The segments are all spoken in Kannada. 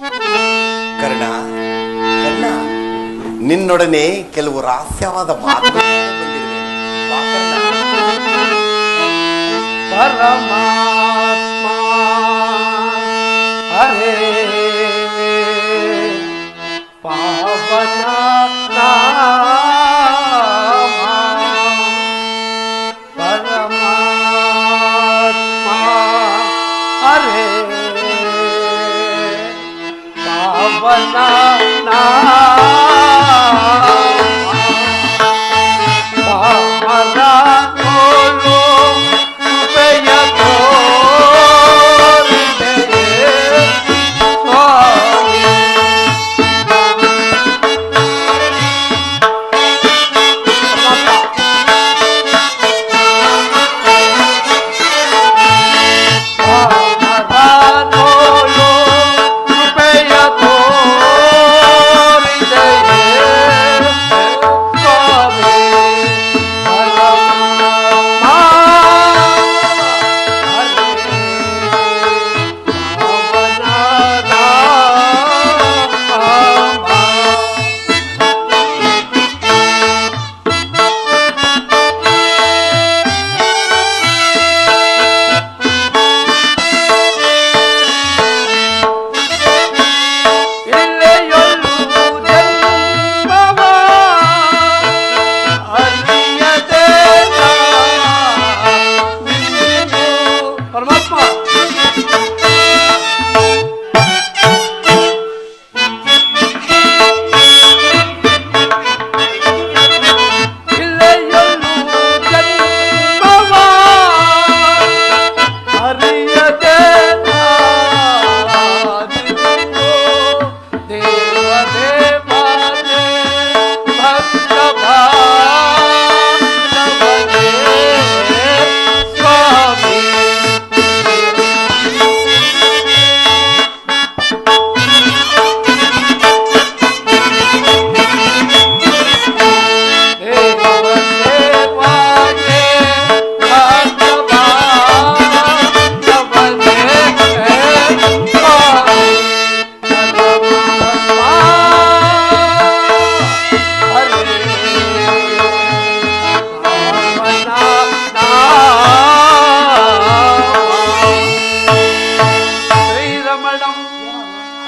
ಕರ್ಣ ಕರ್ಣ, ನಿನ್ನೊಡನೆ ಕೆಲವು ರಹಸ್ಯವಾದ ಮಾತುಗಳು ಬಂದಿವೆ. ಬಾ ಕರ್ಣ. ಪರಮಾತ್ಮ ಹರೇ ಪಾವನ ನಾಮ, ಪರಮಾತ್ಮ ಹರೇ ಪಾವನ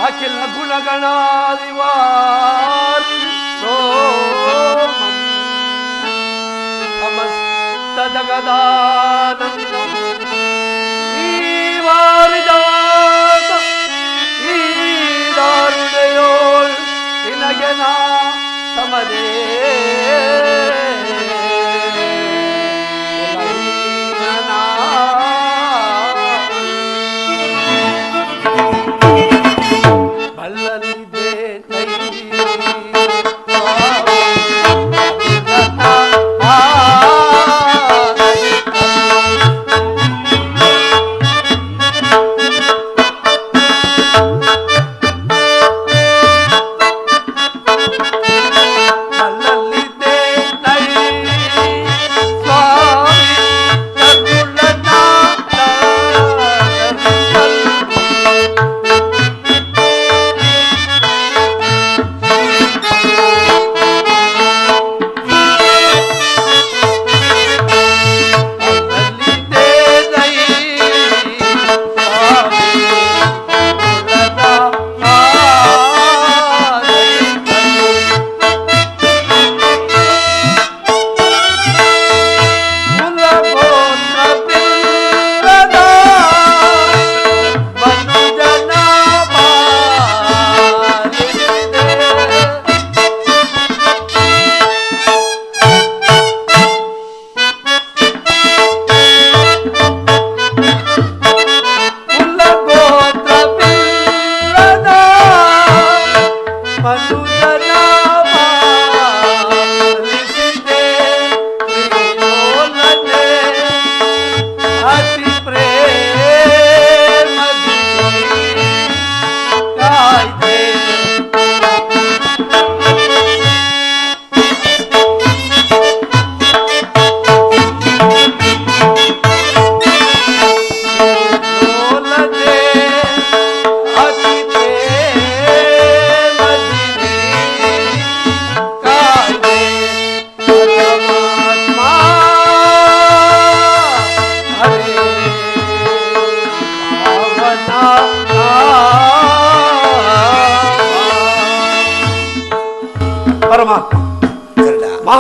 ಅಖಿಲ ಗುಣಗಣಾದಿವಾರಿ ಸೋಮಂ ಸಮಸ್ತ ಜಗದಾನಂದಂ ಈ ವಾರಿದಾತ ಈ ದಾರುಣೆಯೋಳ್ ನಿನಗೆ ನಾ ಸಮದೇ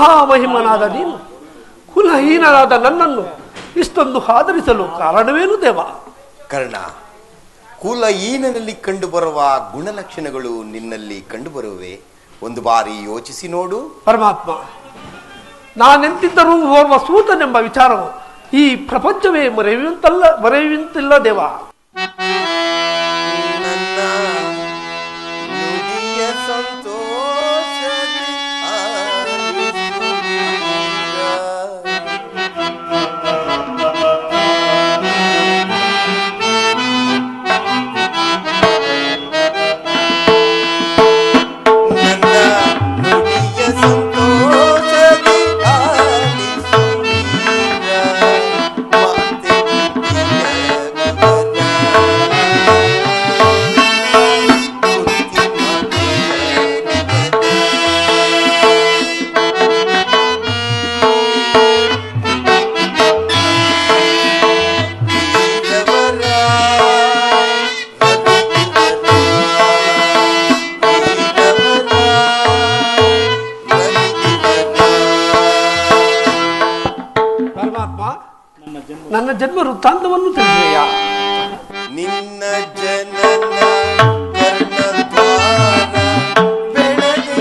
ಮಹಾಮಹಿಮನಾದ ನೀನು ಕುಲಹೀನರಾದ ನನ್ನನ್ನು ಇಷ್ಟೊಂದು ಆದರಿಸಲು ಕಾರಣವೇನು ದೇವ? ಕರ್ಣ, ಕುಲಹೀನನಲ್ಲಿ ಕಂಡುಬರುವ ಗುಣಲಕ್ಷಣಗಳು ನಿನ್ನಲ್ಲಿ ಕಂಡುಬರುವೆ. ಒಂದು ಬಾರಿ ಯೋಚಿಸಿ ನೋಡು. ಪರಮಾತ್ಮ, ನಾನೆಂತಿದ್ದರೂ ಓರ್ವ ಸೂತನೆಂಬ ವಿಚಾರವು ಈ ಪ್ರಪಂಚವೇ ಮರೆಯುವಂತಿಲ್ಲ ದೇವ. ನನ್ನ ನುಡಿಯ ಸಂತೋಷದಿ ನನ್ನ ಜನ್ಮ ವೃತ್ತಾಂತವನ್ನು ತಿಳಿದೆಯ? ನಿನ್ನ ಜನನ ಕರ್ಣದ್ವಾರ ಬೆಳೆದು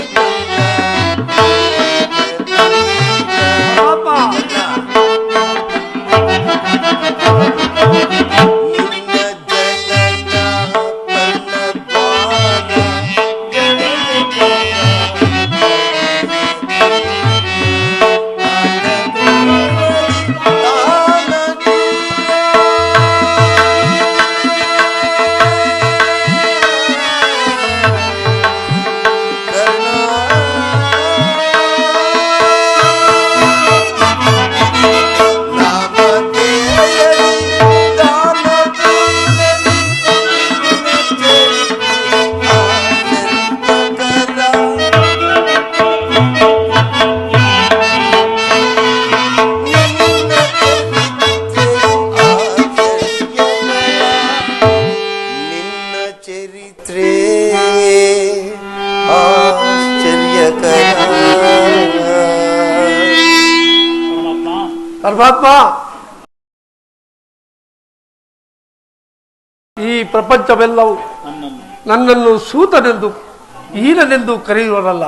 ಪರಮಾತ್ಮ, ಈ ಪ್ರಪಂಚವೆಲ್ಲವೂ ನನ್ನನ್ನು ಸೂತನೆಂದು ಹೀನನೆಂದು ಕರೆಯುವರಲ್ಲ.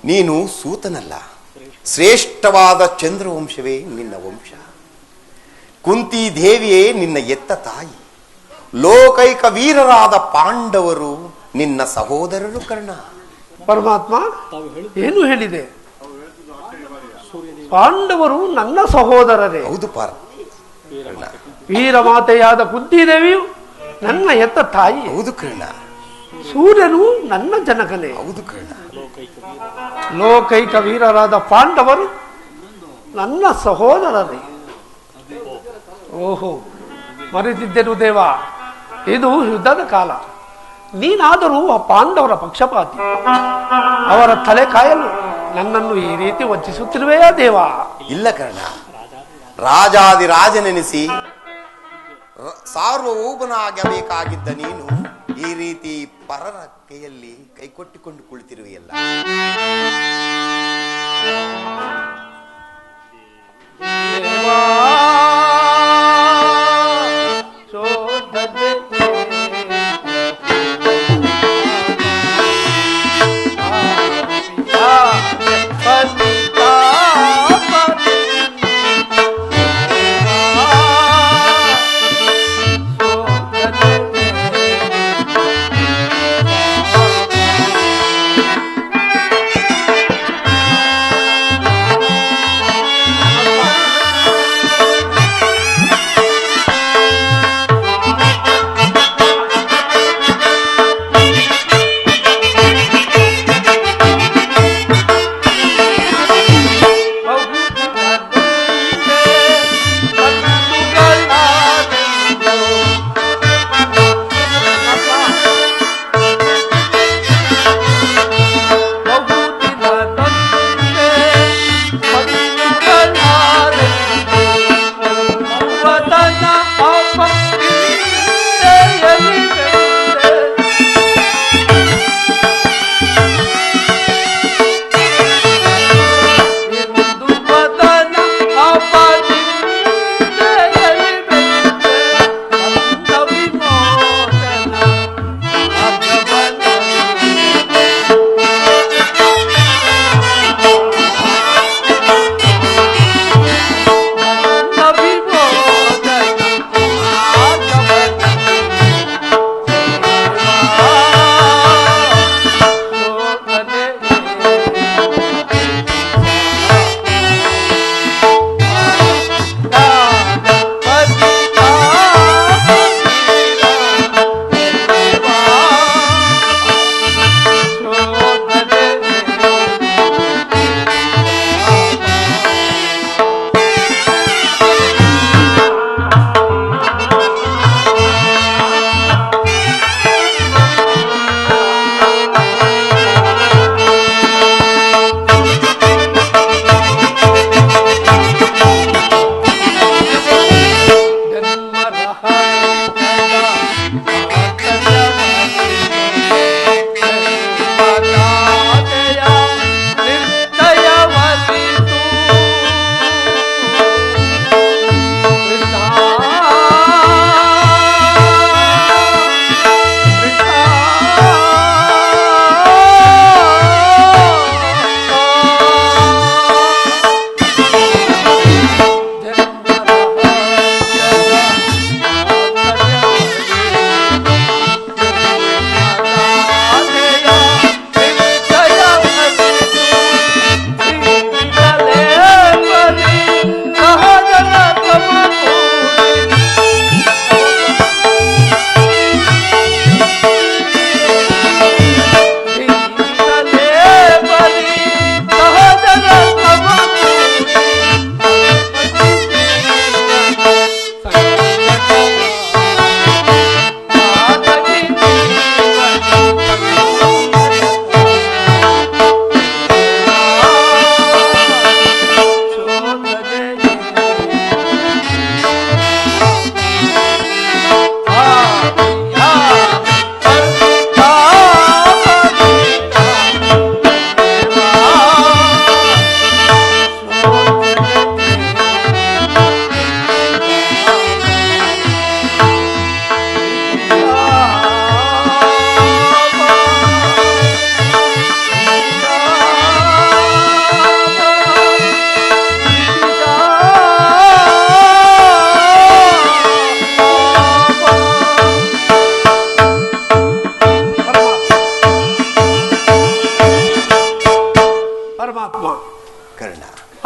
ನೀನು ಸೂತನಲ್ಲ, ಶ್ರೇಷ್ಠವಾದ ಚಂದ್ರವಂಶವೇ ನಿನ್ನ ವಂಶ. ಕುಂತಿ ದೇವಿಯೇ ನಿನ್ನ ಎತ್ತ ತಾಯಿ. ಲೋಕೈಕ ವೀರರಾದ ಪಾಂಡವರು ನಿನ್ನ ಸಹೋದರರು ಕರ್ಣ. ಪರಮಾತ್ಮ, ಏನು ಹೇಳಿದೆ? ಪಾಂಡವರು ನನ್ನ ಸಹೋದರರೇ. ಹೌದು ವೀರಮಾತೆಯಾದ ಕುಂತಿದೇವಿಯು ನನ್ನ ಎತ್ತ ತಾಯಿ. ಹೌದು ಕರ್ಣ. ಸೂರ್ಯನು ನನ್ನ ಜನಕನೇ. ಹೌದು ಕರ್ಣ. ಲೋಕೈಕ ವೀರರಾದ ಪಾಂಡವರು ನನ್ನ ಸಹೋದರರೇ. ಓಹೋ, ಮರೆತಿದ್ದೆನು ದೇವ, ಇದು ಯುದ್ಧದ ಕಾಲ. ನೀನಾದರೂ ಆ ಪಾಂಡವರ ಪಕ್ಷಪಾತಿ. ಅವರ ತಲೆ ಕಾಯಲು ನನ್ನನ್ನು ಈ ರೀತಿ ವಂಚಿಸುತ್ತಿರುವೆಯಾ ದೇವ? ಇಲ್ಲ ಕರ್ಣ, ರಾಜಾದಿರಾಜನೆನಿಸಿ ಸಾರ್ವಭೌಮನಾಗಬೇಕಾಗಿದ್ದ ನೀನು ಈ ರೀತಿ ಪರರ ಕೈಯಲ್ಲಿ ಕೈಕೊಟ್ಟಿಕೊಂಡು ಕುಳಿತಿರುವೆಯಲ್ಲ.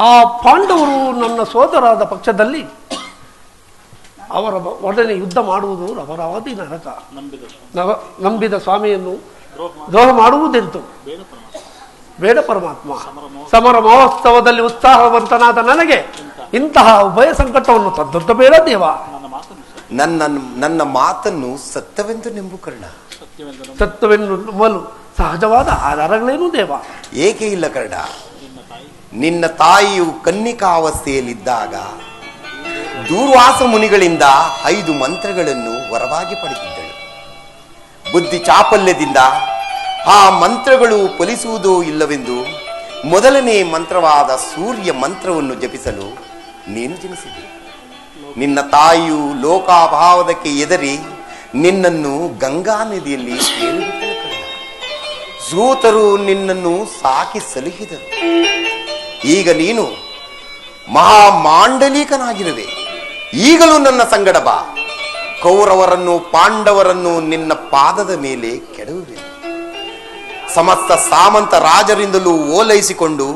ಆ ಪಾಂಡವರು ನನ್ನ ಸೋದರಾದ ಪಕ್ಷದಲ್ಲಿ ಅವರ ಒಡನೆ ಯುದ್ಧ ಮಾಡುವುದು ರಮರಾವತಿ ನರಕ. ನಂಬಿದ ಸ್ವಾಮಿಯನ್ನು ದ್ರೋಹ ಮಾಡುವುದೆಂತು ಬೇಡ ಪರಮಾತ್ಮ. ಸಮರ ಮಹೋತ್ಸವದಲ್ಲಿ ಉತ್ಸಾಹವಂತನಾದ ನನಗೆ ಇಂತಹ ಉಭಯ ಸಂಕಟವನ್ನು ತಂದೊಡ್ಡ ಬೇಡ ದೇವ. ನನ್ನ ಮಾತನ್ನು ಸತ್ಯವೆಂದು ನೆಂಬು ಕರ್ಣ. ಸತ್ಯವೆಂದು ನಂಬಲು ಸಹಜವಾದ ಆಧಾರಗಳೇನು ದೇವ? ಏಕೆ ಇಲ್ಲ ಕರ್ಣ. ನಿನ್ನ ತಾಯಿಯು ಕನ್ನಿಕಾವಸ್ಥೆಯಲ್ಲಿದ್ದಾಗ ದೂರ್ವಾಸ ಮುನಿಗಳಿಂದ 5 ಮಂತ್ರಗಳನ್ನು ವರವಾಗಿ ಪಡೆದಿದ್ದಳು. ಬುದ್ಧಿ ಚಾಪಲ್ಯದಿಂದ ಆ ಮಂತ್ರಗಳು ಫಲಿಸುವುದೋ ಇಲ್ಲವೆಂದು ಮೊದಲನೇ ಮಂತ್ರವಾದ ಸೂರ್ಯ ಮಂತ್ರವನ್ನು ಜಪಿಸಲು ನೀನು ಜನಿಸಿದೆ. ನಿನ್ನ ತಾಯಿಯು ಲೋಕಾಭಾವದಕ್ಕೆ ಎದರಿ ನಿನ್ನನ್ನು ಗಂಗಾ ನದಿಯಲ್ಲಿ ಹೇಳಿಬಿಟ್ಟಳು ಕರ್ಣ. ಸೂತರು ನಿನ್ನನ್ನು ಸಾಕಿ ಸಲಹಿದರು. ಈಗ ನೀನು ಮಹಾಮಾಂಡಲಿಕನಾಗಿರುವೆ. ಈಗಲೂ ನನ್ನ ಸಂಗಡ ಬಾ. ಕೌರವರನ್ನು ಪಾಂಡವರನ್ನು ನಿನ್ನ ಪಾದದ ಮೇಲೆ ಕೆಡವುವೆ. ಸಮಸ್ತ ಸಾಮಂತ ರಾಜರಿಂದಲೂ ಓಲೈಸಿಕೊಂಡು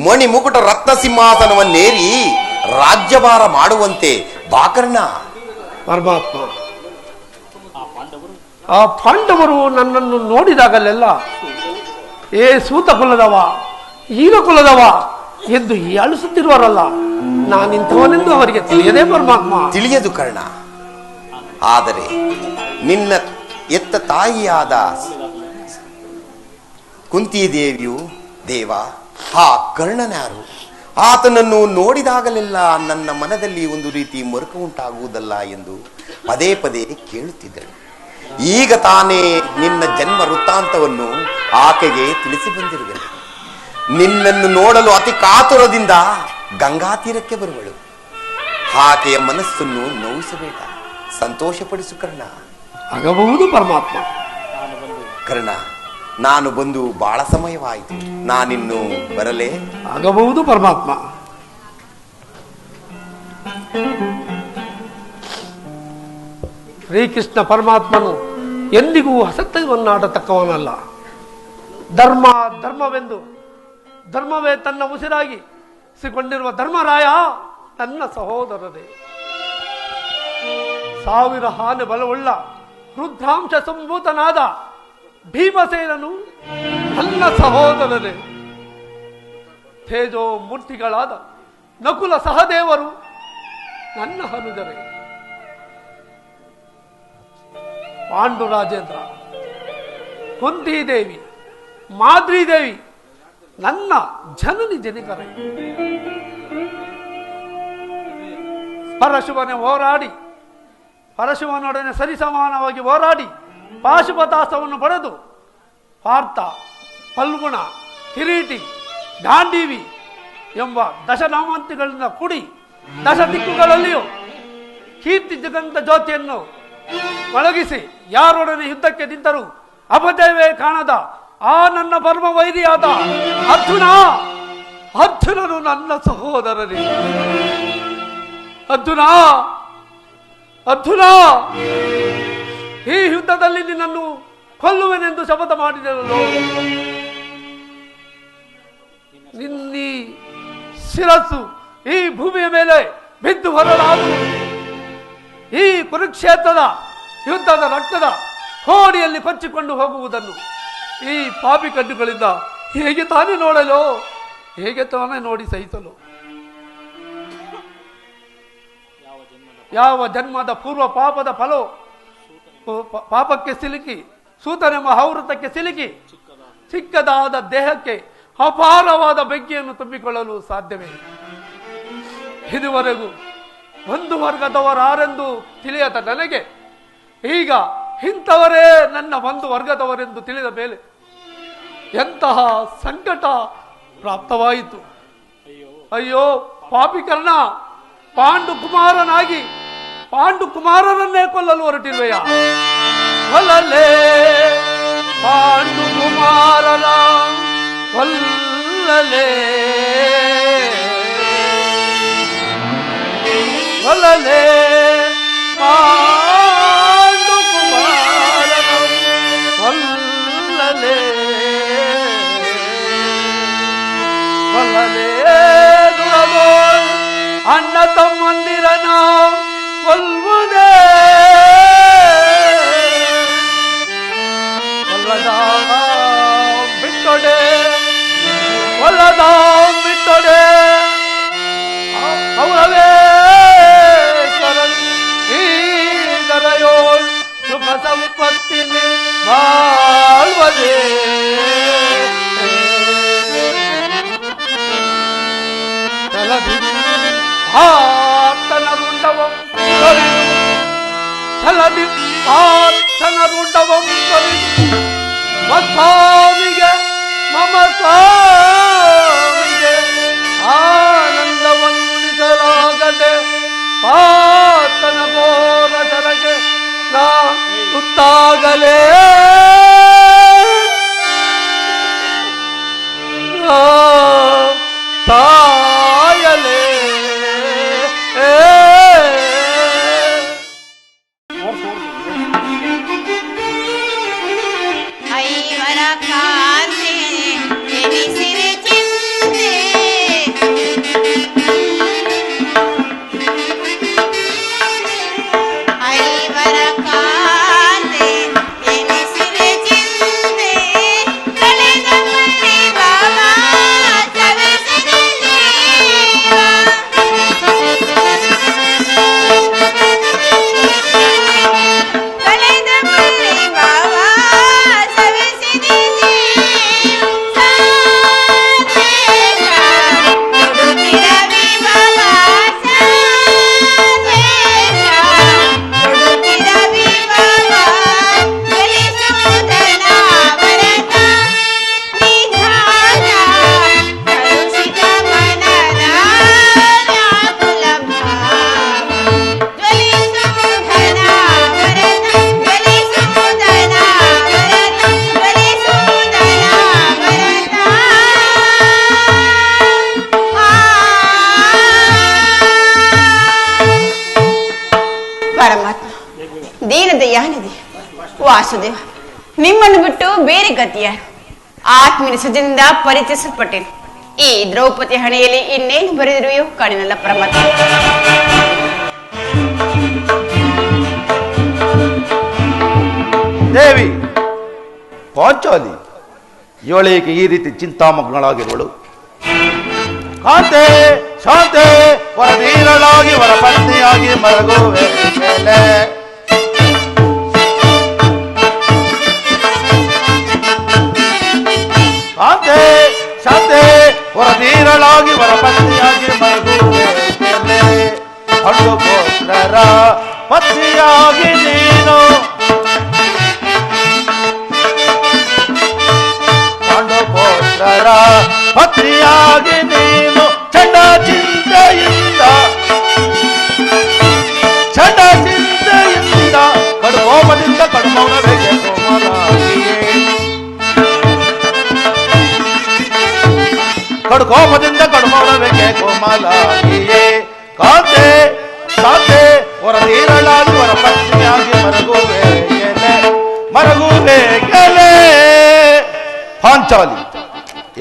ಮಣಿಮುಕುಟ ರತ್ನ ಸಿಂಹಾಸನವನ್ನೇರಿ ರಾಜ್ಯಭಾರ ಮಾಡುವಂತೆ ಬಾಕರ್ಣ. ಪರಮಾತ್ಮ, ಆ ಪಾಂಡವರು ನನ್ನನ್ನು ನೋಡಿದಾಗಲೆಲ್ಲ ಏ ಸೂತ ಕುಲದವ, ಈಗ ಕುಲದವ ಎಂದು ಹೀಯಾಳಿಸುತ್ತಿರುವರಲ್ಲ. ನಾನಿಂಥವನೆಂದು ಅವರಿಗೆ ತಿಳಿಯದೇ ಪರಮಾತ್ಮ. ತಿಳಿಯದು ಕರ್ಣ. ಆದರೆ ನಿನ್ನ ಎತ್ತ ತಾಯಿಯಾದ ಕುಂತಿದೇವಿಯು ದೇವ, ಆ ಕರ್ಣನ್ಯಾರು? ಆತನನ್ನು ನೋಡಿದಾಗಲೆಲ್ಲ ನನ್ನ ಮನದಲ್ಲಿ ಒಂದು ರೀತಿ ಮರುಕ ಉಂಟಾಗುವುದಲ್ಲ ಎಂದು ಪದೇ ಪದೇ ಕೇಳುತ್ತಿದ್ದಳು. ಈಗ ತಾನೇ ನಿನ್ನ ಜನ್ಮ ವೃತ್ತಾಂತವನ್ನು ಆಕೆಗೆ ತಿಳಿಸಿ ಬಂದಿರುವೆನು. ನಿನ್ನನ್ನು ನೋಡಲು ಅತಿ ಕಾತುರದಿಂದ ಗಂಗಾ ತೀರಕ್ಕೆ ಬರುವಳು. ಆಕೆಯ ಮನಸ್ಸನ್ನು ನೋಯಿಸಬೇಡ, ಸಂತೋಷಪಡಿಸು ಕರ್ಣ. ಆಗಬಹುದು ಪರಮಾತ್ಮ. ಕರ್ಣ, ನಾನು ಬಂದು ಬಹಳ ಸಮಯವಾಯಿತು. ನಾನಿನ್ನು ಬರಲೇ? ಆಗಬಹುದು ಪರಮಾತ್ಮ. ಶ್ರೀಕೃಷ್ಣ ಪರಮಾತ್ಮನು ಎಂದಿಗೂ ಅಸತ್ಯವನ್ನಾಡತಕ್ಕವನಲ್ಲ. ಧರ್ಮ ಧರ್ಮವೆಂದು ಧರ್ಮವೇ ತನ್ನ ಉಸಿರಾಗಿ ಸಿಕೊಂಡಿರುವ ಧರ್ಮರಾಯ ನನ್ನ ಸಹೋದರರೇ. 1000 ಆನೆ ಬಲವುಳ್ಳ ರುದ್ರಾಂಶ ಸಂಭೂತನಾದ ಭೀಮಸೇನನು ನನ್ನ ಸಹೋದರರೇ. ತೇಜೋ ಮೂರ್ತಿಗಳಾದ ನಕುಲ ಸಹದೇವರು ನನ್ನ ಹನುಜರೇ. ಪಾಂಡುರಾಜೇಂದ್ರ, ಕುಂತಿದೇವಿ, ಮಾದ್ರಿದೇವಿ ನನ್ನ ಜನನಿ ಜನಿಕರೇ. ಪರಶುವನೊಡನೆ ಸರಿಸಮಾನವಾಗಿ ಹೋರಾಡಿ ಪಾಶುಪತಾಸ್ತ್ರವನ್ನು ಪಡೆದು ಪಾರ್ಥ, ಫಲ್ಗುಣ, ಕಿರೀಟಿ, ಗಾಂಡೀವಿ ಎಂಬ ದಶನಾಮಾಂತಿಗಳಿಂದ ಕೂಡಿ 10 ದಿಕ್ಕುಗಳಲ್ಲಿಯೂ ಕೀರ್ತಿ ಜಗಂತ ಜ್ಯೋತಿಯನ್ನು ಒಳಗಿಸಿ ಯಾರೊಡನೆ ಯುದ್ಧಕ್ಕೆ ನಿಂತರೂ ಅಪಜಯವೇ ಕಾಣದ ಆ ನನ್ನ ಪರಮ ವೈರಿಯಾದ ಅರ್ಜುನನು ನನ್ನ ಸಹೋದರರೇ. ಅರ್ಜುನ, ಈ ಯುದ್ಧದಲ್ಲಿ ನಿನ್ನನ್ನು ಕೊಲ್ಲುವೆನೆಂದು ಶಪಥ ಮಾಡಿದೆನಲ್ಲೋ. ನಿನ್ನೀ ಶಿರಸ್ಸು ಈ ಭೂಮಿಯ ಮೇಲೆ ಬಿದ್ದು ಹೊರಲಾದು ಈ ಕುರುಕ್ಷೇತ್ರದ ಯುದ್ಧದ ರಕ್ತದ ಕೋಡಿಯಲ್ಲಿ ಕೊಚ್ಚಿಕೊಂಡು ಹೋಗುವುದನ್ನು ಈ ಪಾಪಿ ಕಣ್ಣುಗಳಿಂದ ಹೇಗೆ ತಾನೇ ನೋಡಲು, ಹೇಗೆ ತಾನೇ ನೋಡಿ ಸಹಿಸಲು? ಯಾವ ಜನ್ಮದ ಪೂರ್ವ ಪಾಪದ ಫಲೋ ಪಾಪಕ್ಕೆ ಸಿಲುಕಿ ಸೂತನೆಂಬ ಆವೃತಕ್ಕೆ ಸಿಲುಕಿ ಚಿಕ್ಕದಾದ ದೇಹಕ್ಕೆ ಅಪಾರವಾದ ಬೆಂಕಿಯನ್ನು ತುಂಬಿಕೊಳ್ಳಲು ಸಾಧ್ಯವೇ? ಇದುವರೆಗೂ ಒಂದು ವರ್ಗದವರಾರೆಂದು ತಿಳಿಯದ ನನಗೆ ಈಗ ಇಂಥವರೇ ನನ್ನ ಒಂದು ವರ್ಗದವರೆಂದು ತಿಳಿದ ಮೇಲೆ ಎಂತಹ ಸಂಕಟ ಪ್ರಾಪ್ತವಾಯಿತು. ಅಯ್ಯೋ ಪಾಪಿಕರ್ಣ, ಪಾಂಡುಕುಮಾರರನ್ನೇ ಕೊಲ್ಲಲು ಹೊರಟಿರುವೆಯ? ಕೊಲ್ಲಲೇ ಪಾಂಡುಕುಮಾರನ ಕೊಲ್ಲಲೇ ಕೊಲ್ಲಲೇ ಪಾಂಡುಕುಮಾರನ ಕೊಲ್ಲಲೇ ಕೊಲ್ಲಲೇ ದುರದೋ ಅಣ್ಣ ತಮ್ಮಂದಿರನ ಕೊಲ್ಲುವುದೇ ಕೊಲ್ಲದ ಬಿಟ್ಟೊಡೆ ಸ್ವಾಮಿಗೆ ಮಮ ಸ್ವಾಮಿಗೆ ಆನಂದವನ್ನುಳಿಸಲಾಗದೆ ಆತನ ಘೋರ ಶರಗೆ ನಾ ತುತ್ತಾಗಲೇ ತಾಯಲೇ ಐವರ ಕಾಂತೆ ಎನಿಸಿರೆ ಚಿಂತೆ ಐವರ ಕಾಂತೆ ಎನಿಸಿರೆ ಚಿಂತೆ ಕಳೆದ ಮನೆ ಬಾಬಾ ಸವೆಸಿದ ಜೀವ ಕಳೆದ ಮನೆ ಬಾಬಾ ಸವೆಸಿದ ಜೀವ ಸಾಧೇಶ ದುಡುತ್ತಿರವಿ ಬಾಬಾ ಸಾಧೇಶ ದುಡುತ್ತಿರವಿ ಬಾಬಾ ಜ್ವಲಿಸುವುದನ ವರನ ನಿಧಾನ ಕಲುಷಿತ ಮನದ ವ್ಯಾಕುಲ ಭಾವ ಜ್ವಲಿಸುವುದನ ವರನ ಜ್ವಲಿಸುವುದನ ವರನ ಜ್ವಲಿಸುವುದನ ವರನ ಪರಮಾತ್ಮ ದೀನ ದಯಾನಿಧಿ ವಾಸುದೇವ ನಿಮ್ಮನ್ನು ಬಿಟ್ಟು ಬೇರೆ ಗತಿಯಾರು ಆತ್ಮೀಯ ಸದಿಂದ ಪರಿಚಯಿಸಲ್ಪಟ್ಟೇನು ಈ ದ್ರೌಪದಿ ಹಣೆಯಲ್ಲಿ ಇನ್ನೇನು ಬರೆದಿರುವೆಯೋ ಕಾಣಿನಲ್ಲ ಪರಮಾತ್ಮ ದೇವಿ ಪಾಂಚಾಲಿ ಇವಳೇಕೆ ಈ ರೀತಿ ಚಿಂತಾಮಗ್ನಳಾಗಿರುವಳು? ಕಾಂತೆ ಶಾಂತೆ ವರದೀರಳಾಗಿ ವರ ಪತ್ನಿಯಾಗಿ ಮರಗುವೆ ಮೇಲೆ ಕಾಂತೆ ಶಾಂತೆ ವರದೀರಳಾಗಿ ವರ ಪತ್ನಿಯಾಗಿ ಮರಗುವೆ ಮೇಲೆ ಹಣ್ಣು ಪುತ್ರರ ಪತ್ನಿಯಾಗಿ ನೀನು ಪುತ್ರರ ಪತ್ನಿಯಾಗಿ ನೀನು ಚಂಡ ಚಿಂತೆಯಿಂದ ಕಡುಕೋಪದಿಂದ ಕಡುಮೌನವೆಗೆ ಕೋಮಲಾಗಿಯೇ ಕಡುಕೋಪದಿಂದ ಕಡುಮೌನವೆಗೆ ಕೋಮಲಾಗಿಯೇ ಕಾಂತೆ ಸಾತೆ ವರದೀರಳಾಗಿ ವರ ಪತ್ನಿಯಾಗಿ ಮರಗುವೆ ಗೆಲೆ ಪಾಂಚಾಲಿ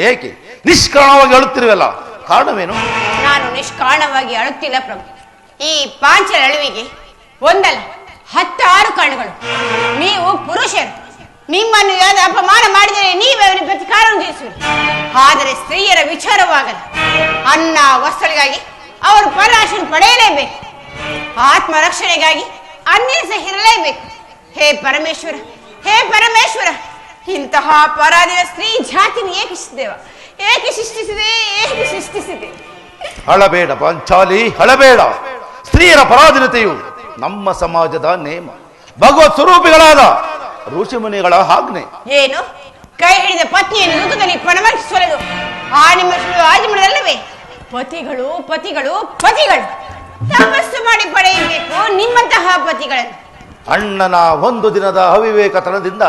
ಏಕೆ ನಿಷ್ಕಾರಣವಾಗಿ ಅಳುತ್ತಿರುವಲ್ಲ ಕಾರಣವೇನು? ನಾನು ನಿಷ್ಕಾರಣವಾಗಿ ಅಳುತ್ತಿಲ್ಲ ಪ್ರಭು. ಈ ಪಾಂಚಲ ಅಳುವಿಗೆ ಒಂದಲ್ಲ 16 ಕಾರಣಗಳು. ನೀವು ಪುರುಷರು, ನಿಮ್ಮನ್ನು ಯಾರು ಅಪಮಾನ ಮಾಡಿದರೆ ನೀವೇ ಅವರ ಪ್ರತಿಕಾರವನ್ನು ತಿಳಿಸುವಿರಿ. ಆದರೆ ಸ್ತ್ರೀಯರ ವಿಚಾರವಾಗಲ್ಲ. ಅನ್ನ ವಸ್ತ್ರಗಳಿಗಾಗಿ ಅವರು ಪರಾಶನ ಪಡೆಯಲೇಬೇಕು. ಆತ್ಮ ರಕ್ಷಣೆಗಾಗಿ ಅನ್ಯಸ ಇರಲೇಬೇಕು. ಹೇ ಪರಮೇಶ್ವರ, ಹೇ ಪರಮೇಶ್ವರ, ಇಂತಹ ಅಪರಾಧಿನ ಸ್ತ್ರೀ ಜಾತಿನ ಏಕೆ ಸೃಷ್ಟಿಸಿದೆ? ಹಳಬೇಡ ಪಾಂಚಾಲಿ, ಹಳಬೇಡ. ಸ್ತ್ರೀಯರ ಪರಾಧೀನತೆಯು ನಮ್ಮ ಸಮಾಜದ ನೇಮ, ಭಗವತ್ ಸ್ವರೂಪಿಗಳಾದ ಋಷಿಮುನಿಗಳ ಆಜ್ಞೆ. ಏನು? ಕೈ ಹಿಡಿದ ಪತ್ನಿಯನ್ನು ದುಃಖದಲ್ಲಿ ಪಣಮರ್ಚಿಸಲು ಆ ನಿಮ್ಮ ಆಜಮನಲ್ಲವೇ? ಪತಿಗಳು ತಪಸ್ಸು ಮಾಡಿ ಪಡೆಯಬೇಕು ನಿಮ್ಮಂತಹ ಪತಿಗಳನ್ನು. ಅಣ್ಣನ ಒಂದು ದಿನದ ಅವಿವೇಕತನದಿಂದ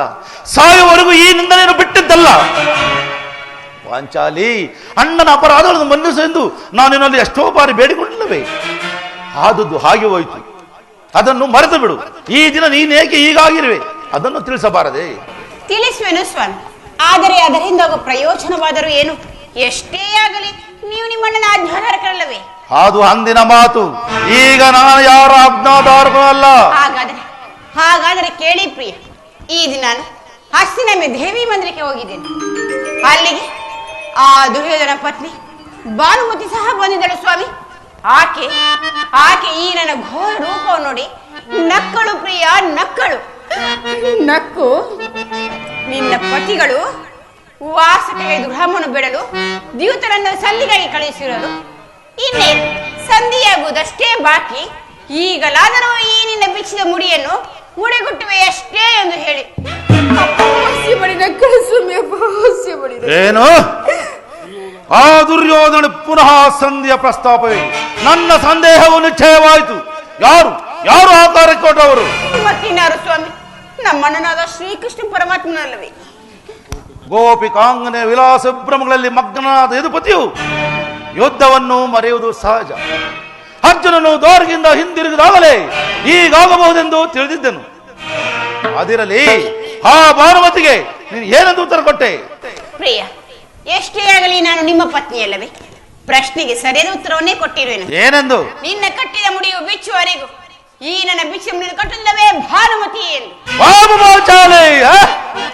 ಸಾಯುವವರೆಗೂ ಈ ನಿಂದನೆಯನ್ನು ಬಿಟ್ಟಿದ್ದಲ್ಲ ಪಾಂಚಾಲಿ. ಅಣ್ಣನ ಅಪರಾಧಗಳನ್ನು ಮನ್ನಿಸು ಎಂದು ನಾನು ನಿನ್ನಲ್ಲಿ ಎಷ್ಟೋ ಬಾರಿ ಬೇಡಿಕೊಳ್ಳಲವೇ? ಆದದ್ದು ಹಾಗೆ ಹೋಯಿತು, ಅದನ್ನು ಮರೆತು ಬಿಡು. ಈ ದಿನ ನೀನೇಕೆ ಹೀಗಾಗಿರುವೆ ಅದನ್ನು ತಿಳಿಸಬಾರದೆ? ತಿಳಿಸುವೆನು ಸ್ವಾಮಿ, ಆದರೆ ಅದರಿಂದ ಪ್ರಯೋಜನವಾದರೂ ಏನು? ಎಷ್ಟೇ ಆಗಲಿ ನೀವು ನಿಮ್ಮಣ್ಣನ ಆಜ್ಞಾಧಾರಕರಲ್ಲವೇ? ಅದು ಅಂದಿನ ಮಾತು. ಈಗ ನಾನು ಯಾರ ಆಜ್ಞಾಧಾರಕನಲ್ಲ. ಹಾಗಾದರೆ ಕೇಳಿ ಪ್ರಿಯ, ಈ ದಿನ ನಾನು ಹಸ್ತಿನಮ್ಮೆ ದೇವಿ ಮಂದಿರಕ್ಕೆ ಹೋಗಿದ್ದೇನೆ. ಅಲ್ಲಿಗೆ ಆ ದುರ್ಯೋಧನ ಪತ್ನಿ ಭಾನುಮತಿ ಸಹ ಬಂದಿದ್ದಳು ಸ್ವಾಮಿ. ಆಕೆ ಈ ನನ್ನ ಘೋರ ರೂಪವನ್ನು ನೋಡಿ ನಕ್ಕಳು ಪ್ರಿಯ, ನಕ್ಕು. ನಿನ್ನ ಪತಿಗಳು ವಾಸಕ್ಕೆ ದುರ್ಹಮನ್ನು ಬಿಡಲು ದ್ಯೂತರನ್ನು ಸಂಧಿಗಾಗಿ ಕಳುಹಿಸಿರಲು ಇನ್ನೇನು ಸಂಧಿಯಾಗುವುದಷ್ಟೇ ಬಾಕಿ. ಈಗಲಾದರೂ ಈ ನಿನ್ನ ಬಿಚ್ಚಿದ ಮುಡಿಯನ್ನು ಮುಡಿಗುಟ್ಟುವೆ ಅಷ್ಟೇ ಎಂದು ಹೇಳಿ ಹಾಸ್ಯ ಮಾಡಿ ನಕ್ಕಳ ಸ್ವಾಮಿ ಅಪ್ಪ, ಹಾಸ್ಯ ಮಾಡಿ. ಏನು ಆ ದುರ್ಯೋಧನ ಪುನಃ ಸಂಧಿಯ ಪ್ರಸ್ತಾಪವೇ? ನನ್ನ ಸಂದೇಹವು ನಿಶ್ಚಯವಾಯಿತು. ಯಾರು ಯಾರು ಆ ಕಾರ್ಯಕ್ಕೆ ಕೊಟ್ಟವರು? ಮತ್ತಿನ್ನಾರು ಸ್ವಾಮಿ, ನಮ್ಮಣ್ಣನಾದ ಶ್ರೀಕೃಷ್ಣ ಪರಮಾತ್ಮನಲ್ಲವೇ? ಗೋಪಿಕಾಂಗನ ವಿಲಾಸ ಭ್ರಮಗಳಲ್ಲಿ ಮಗ್ನನಾದ ಯದುಪತಿಯು ಯುದ್ಧವನ್ನು ಮರೆಯುವುದು ಸಹಜ. ಅರ್ಜುನನು ದ್ವಾರದಿಂದ ಹಿಂದಿರುಗಿದಾಗಲೇ ಹೀಗಾಗಬಹುದೆಂದು ತಿಳಿದಿದ್ದೆನು. ಅದಿರಲಿ, ಆ ಭಾನುಮತಿಗೆ ನೀನು ಏನೆಂದು ಉತ್ತರ ಕೊಟ್ಟೆ? ಪ್ರಿಯ, ಎಷ್ಟೇ ಆಗಲಿ ನಾನು ನಿಮ್ಮ ಪತ್ನಿಯಲ್ಲವೇ? ಪ್ರಶ್ನೆಗೆ ಸರಿಯಾದ ಉತ್ತರವನ್ನೇ ಕೊಟ್ಟಿರುವೆನು. ಏನೆಂದು? ನಿನ್ನ ಕಟ್ಟಿದ ಮುಡಿಯು ಬಿಚ್ಚುವರೆಗೂ ಈ ನನ್ನ ಬಿಚ್ಚು ಮುಡಿಯನ್ನು ಕಟ್ಟುತ್ತಲೇ ಭಾನುಮತಿ ಎಂದು.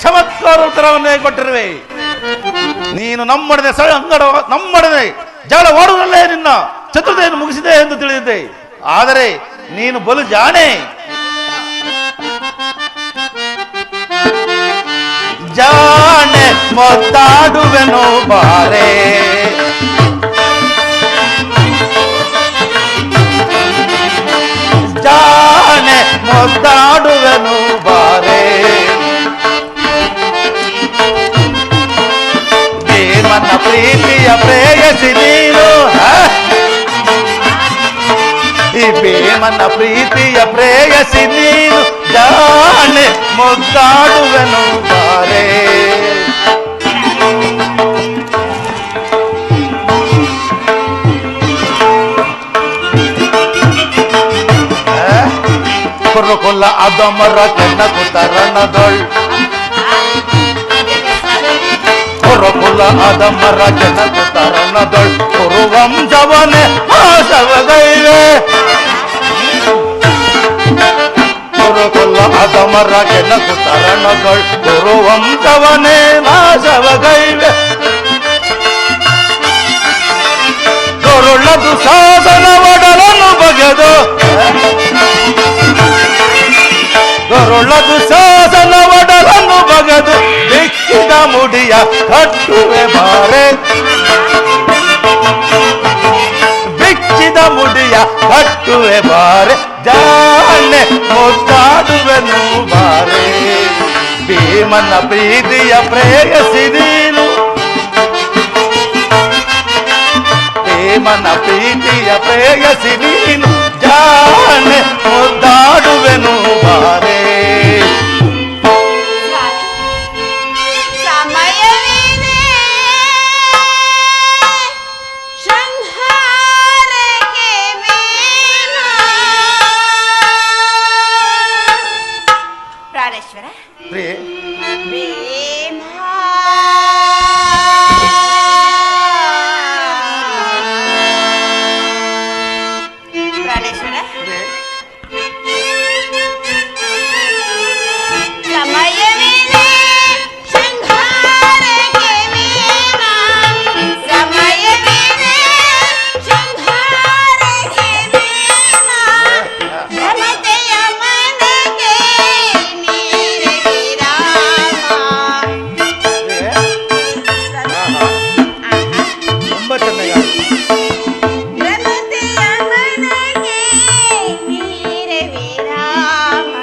ಚಮತ್ಕಾರ ಉತ್ತರವನ್ನೇ ಕೊಟ್ಟಿರುವೆ. ನೀನು ನಮ್ಮೊಡನೆ ನಮ್ಮೊಡನೆ ಜಗಳವಾಡುವುದಲ್ಲೇ ನಿನ್ನ ಚತುರ್ತೆಯನ್ನು ಮುಗಿಸಿದೆ ಎಂದು ತಿಳಿದಿದ್ದೆ. ಆದರೆ ನೀನು ಬಲು ಜಾಣೆ. ಜಾಣೆ ಮೊತ್ತಾಡುವೆನು ಬಾರೆ, ಜಾಣೆ ಮೊತ್ತಾಡುವೆನು ಬಾರೆ, ಭೀಮನ ಪ್ರೀತಿಯ ಪ್ರೇಯಸಿ ನೀನು, ಈ ಭೀಮನ ಪ್ರೀತಿಯ ಪ್ರೇಯಸಿ ನೀನು, ಜಾಣೆ ಮೊದ್ದಾಡುವೆನು ಬಾರೆ. ಕೊಲ್ಲ ಅದಮರ ಕೆನ್ನ ಕುತರಣದೊಳ್, ಕೊಲ್ಲ ಅದಮರ ಕೆನ್ನ ಕುತರಣದೊಳ್, ಕುರುವಂಶವನೆ ಆಶವಗೈವೆ, ಕೊಲ್ಲ ಅದಮರ ಕೆನ್ನ ಕುತರಣದೊಳ್, ಕುರುವಂಶವನೆ ನಾಶವಗೈವೆ. ಕೊರುಳದು ಸಾಧನ ಒಡಲನ್ನು ಬಗೆದು, ಕೊರುಳದು ಶಾಸನ ಒಡಲನ್ನು ಬಗೆದು, ಬಿಚ್ಚಿದ ಮುಡಿಯ ಕಟ್ಟುವೆ ಬಾರೆ, ಬಿಚ್ಚಿದ ಮುಡಿಯ ಕಟ್ಟುವೆ ಬಾರೆ, ಜಾಣೆ ಮುದ್ದಾಡುವೆನು ಬಾರೆ, ಭೀಮನ ಪ್ರೀತಿಯ ಪ್ರೇಯಸಿ ನೀನು, ಭೀಮನ ಪ್ರೀತಿಯ ಪ್ರೇಯಸಿ ನೀನು, ಜಾಣೆ ಮುದ್ದಾಡುವೆನು ಬಾರೆ. ಸಮಯವಿದೆ ಶೃಂಗಾರಕ್ಕೆ ಭೀಮ. ಪ್ರಾಣೇಶ್ವರ, ಭೀಮ ಪ್ರಾಣೇಶ್ವರ, ಸಮಯವಿದೆ ಶೃಂಗಾರಕ್ಕೆ ಭೀಮ, ಸಮಯವಿದೆ ಶೃಂಗಾರಕ್ಕೆ ಭೀಮ, ಭ್ರಮತೆಯ ಮನಕ್ಕೆ ನೀರೆ ವಿರಾಮ. ತುಂಬಾ ಚೆನ್ನಾಗಿ ಭ್ರಮತೆಯ ಮನಕ್ಕೆ ನೀರೆ ವಿರಾಮ,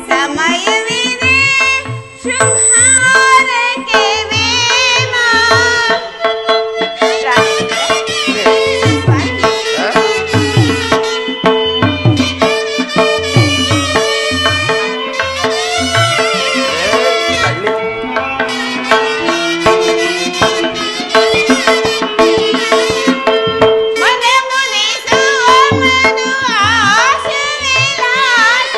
ಸಮಯವಿದೆ ಶೃಂಗಾರಕ್ಕೆ ಭೀಮ. ಮನೆ ಮುನಿಸುವ ಮನು ಆಶ ವಿಲಾಸ.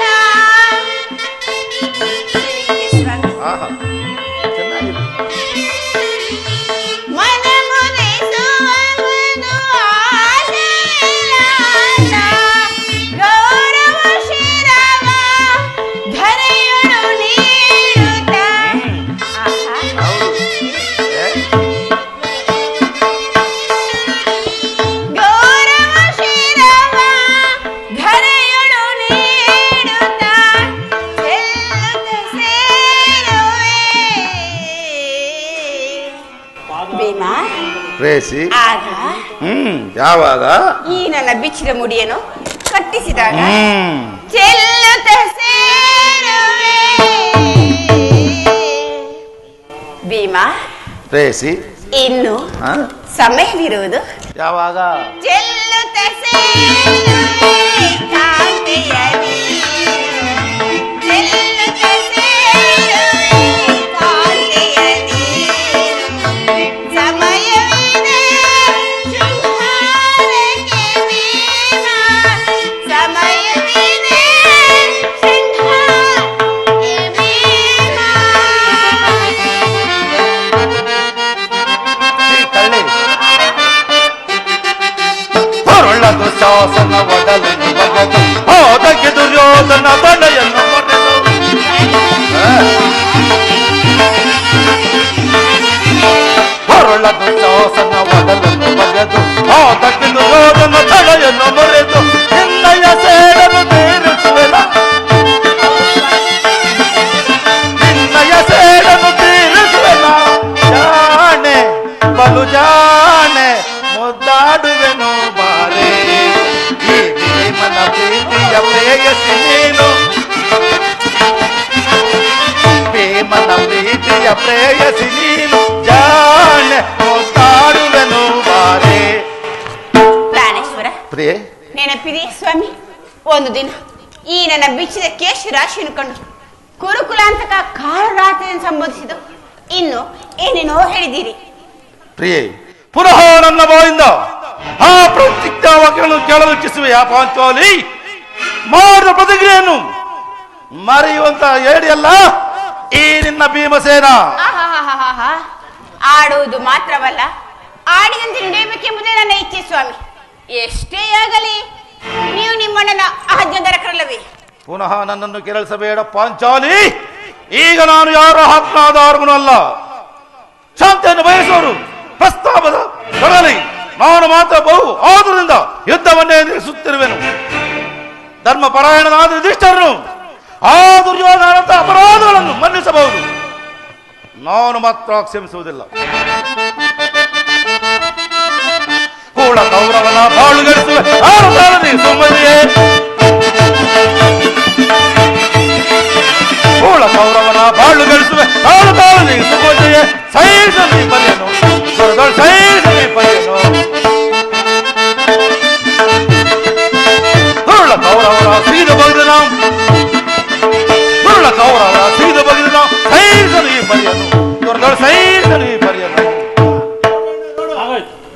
ಚೆನ್ನಾಗಿದೆ. ಮನ ಮುನಿಸುವ ಮನು ಆಶ ವಿಲಾಸ, ಗೌರವ ಶಿರವ ಧರೆಯೊಳು ನೀಡುತ್ತ. ಗೌರವ ಶಿರವ ಧರೆಯೊಳು ನೀಡುತ್ತ, ಚೆಲ್ಲುತ್ತ ಸೇರುವೆ. ಭೀಮ, ಪ್ರೇಸಿ ಆಗ ಯಾವಾಗ? ಈ ನನ್ನ ಬಿಚ್ಚಿದ ಮುಡಿಯನ್ನು ಕಟ್ಟಿಸಿದಾಗ ಹ್ಮ್ ಚೆಲ್ಲುತ್ತ ಸೇರುವೆ. ಭೀಮಾ, ಪ್ರೇಯಸಿ, ಇನ್ನು ಹಾ? ಸಮಯವಿರುವುದು. ಯಾವಾಗ? ಚೆಲ್ಲುತ್ತ ಸೇರುವೆ ಕಾಂತೆಯ ನೀರು, ಚೆಲ್ಲುತ್ತ ಸೇರುವೆ ಕಾಂತೆಯ ನೀರು. ಸಮಯವಿದೆ ಶೃಂಗಾರಕ್ಕೆ ಭೀಮಾ, ಸಮಯವಿದೆ ಶೃಂಗಾರಕ್ಕೆ ಭೀಮಾ. ಕಳ್ಳಿ ಹೊರಳದು ಶಾಸನ ಒಡಲನ್ನು ಬಗೆದು ಹೋದಕ್ಕೆ ದುರ್ಯೋಧನ ಬಲೆಯನ್ನು ಮೊರೆದು. ಹೊರಳದು ಶಾಸನ ಒಡಲನ್ನು ಬಗೆದು ಹೋದಕ್ಕೆ ದುರ್ಯೋಧನ ತಲೆಯನ್ನು ಮೊರೆದು. ನಿನ್ನಯ ಸೇಡನ್ನು ತೀರಿಸುವೆನ, ನಿನ್ನಯ ಸೇಡನ್ನು ತೀರಿಸುವೆನ. ಜಾಣೆ ಬಲು ಜಾಣೆ ಮುದ್ದಾಡುವೆನು ಬಾರೆ, ಈ ಭೀಮನ ಪ್ರೀತಿಯ ಪ್ರೇಯಸಿ ನೀನು, ಭೀಮನ ಪ್ರೀತಿಯ ಪ್ರೇಯಸಿ ನೀನು. ಜಾಣೆ ಮುದ್ದಾಡುವೆನು ಬಾರೆ. ಪ್ರಾಣೇಶ್ವರ, ಪ್ರಿಯೆ, ನೆನಪಿದೆ ಸ್ವಾಮಿ, ಒಂದು ದಿನ ಈ ನನ್ನ ಬಿಚ್ಚಿದ ಕೇಶ ರಾಶಿಯನ್ನು ಕಂಡು ಕುರುಕುಲಾಂತಕ ಕಾಳರಾತ್ರಿಯನ್ನು ಸಂಬೋಧಿಸಿದ್ದು. ಇನ್ನು ಏನೇನೋ ಹೇಳಿದ್ದೀರಿ. ಪ್ರಿಯೆ, ಪುನಃ ನನ್ನ ಬಾಯಿಂದ ಆ ಪ್ರತಿಜ್ಞಾವಾಕ್ಯಗಳನ್ನು ಕೇಳಲು ಇಚ್ಛಿಸುವೆ. ಆ ಪಾಂಚಾಲಿ ಮಾಡಿದ ಪ್ರತಿಜ್ಞೆಯನ್ನು ಮರೆಯುವಂತ ಹೇಳಿಯಲ್ಲ ಈ ನಿನ್ನ ಭೀಮಸೇನ. ಆಹಾಹಾಹಾಹಾ. ಆಡುವುದು ಮಾತ್ರವಲ್ಲ, ಆಡಿದಂತೆ ನಡೆಯಬೇಕೆಂಬುದೇ ನನ್ನ ಇಚ್ಛೆ ಸ್ವಾಮಿ. ಎಷ್ಟೇ ಆಗಲಿ ನೀವು ನಿಮ್ಮಣ್ಣನ ಆಜ್ಞಾಧಾರಕರಲ್ಲವೇ? ಪುನಃ ನನ್ನನ್ನು ಕೆರಳಿಸಬೇಡ ಪಾಂಚಾಲಿ. ಈಗ ನಾನು ಯಾರ ಆಜ್ಞಾಧಾರಕನೂ ಅಲ್ಲ. ಶಾಂತಿಯನ್ನು ಬಯಸುವರು ಪ್ರಸ್ತಾಪದ ತೊಡಲಿ ನಾನು ಮಾತ್ರ ಬಹು ಆದುದರಿಂದ ಯುದ್ಧವನ್ನೇ ನಿಲ್ಲಿಸುತ್ತಿರುವೆನು. ಧರ್ಮಪರಾಯಣನಾದ ಯುಧಿಷ್ಠರನು ಆ ದುರ್ಯೋಧನಂತ ಅಪರಾಧಗಳನ್ನು ಮನ್ನಿಸಬಹುದು, ನಾನು ಮಾತ್ರ ಕ್ಷಮಿಸುವುದಿಲ್ಲ. ಕೂಡ ಕೌರವನ ಬಾಳುಗಳಿಸುವೆ ಸುಮ್ಮನೆಯೇ, ಕೂಡ ಕೌರವನ ಬಾಳು ಗಳಿಸುವೆ ಸುಮ್ಮನೆಯೇ. ಸೈಸಲಿ ಬರೆಯನು ಸೈಸಲಿ ಬರೆಯನು. ಹುರುಳ ಕೌರವರ ಸೀದು ಬಗೆದು ನಾವು, ಹುರುಳ ಕೌರವರ ಸೀದು ಬಗೆದು ನಾವು ಸೈಸಲಿ ಬರೆಯನು ಸೈಸಲಿ ಬರೆಯನು.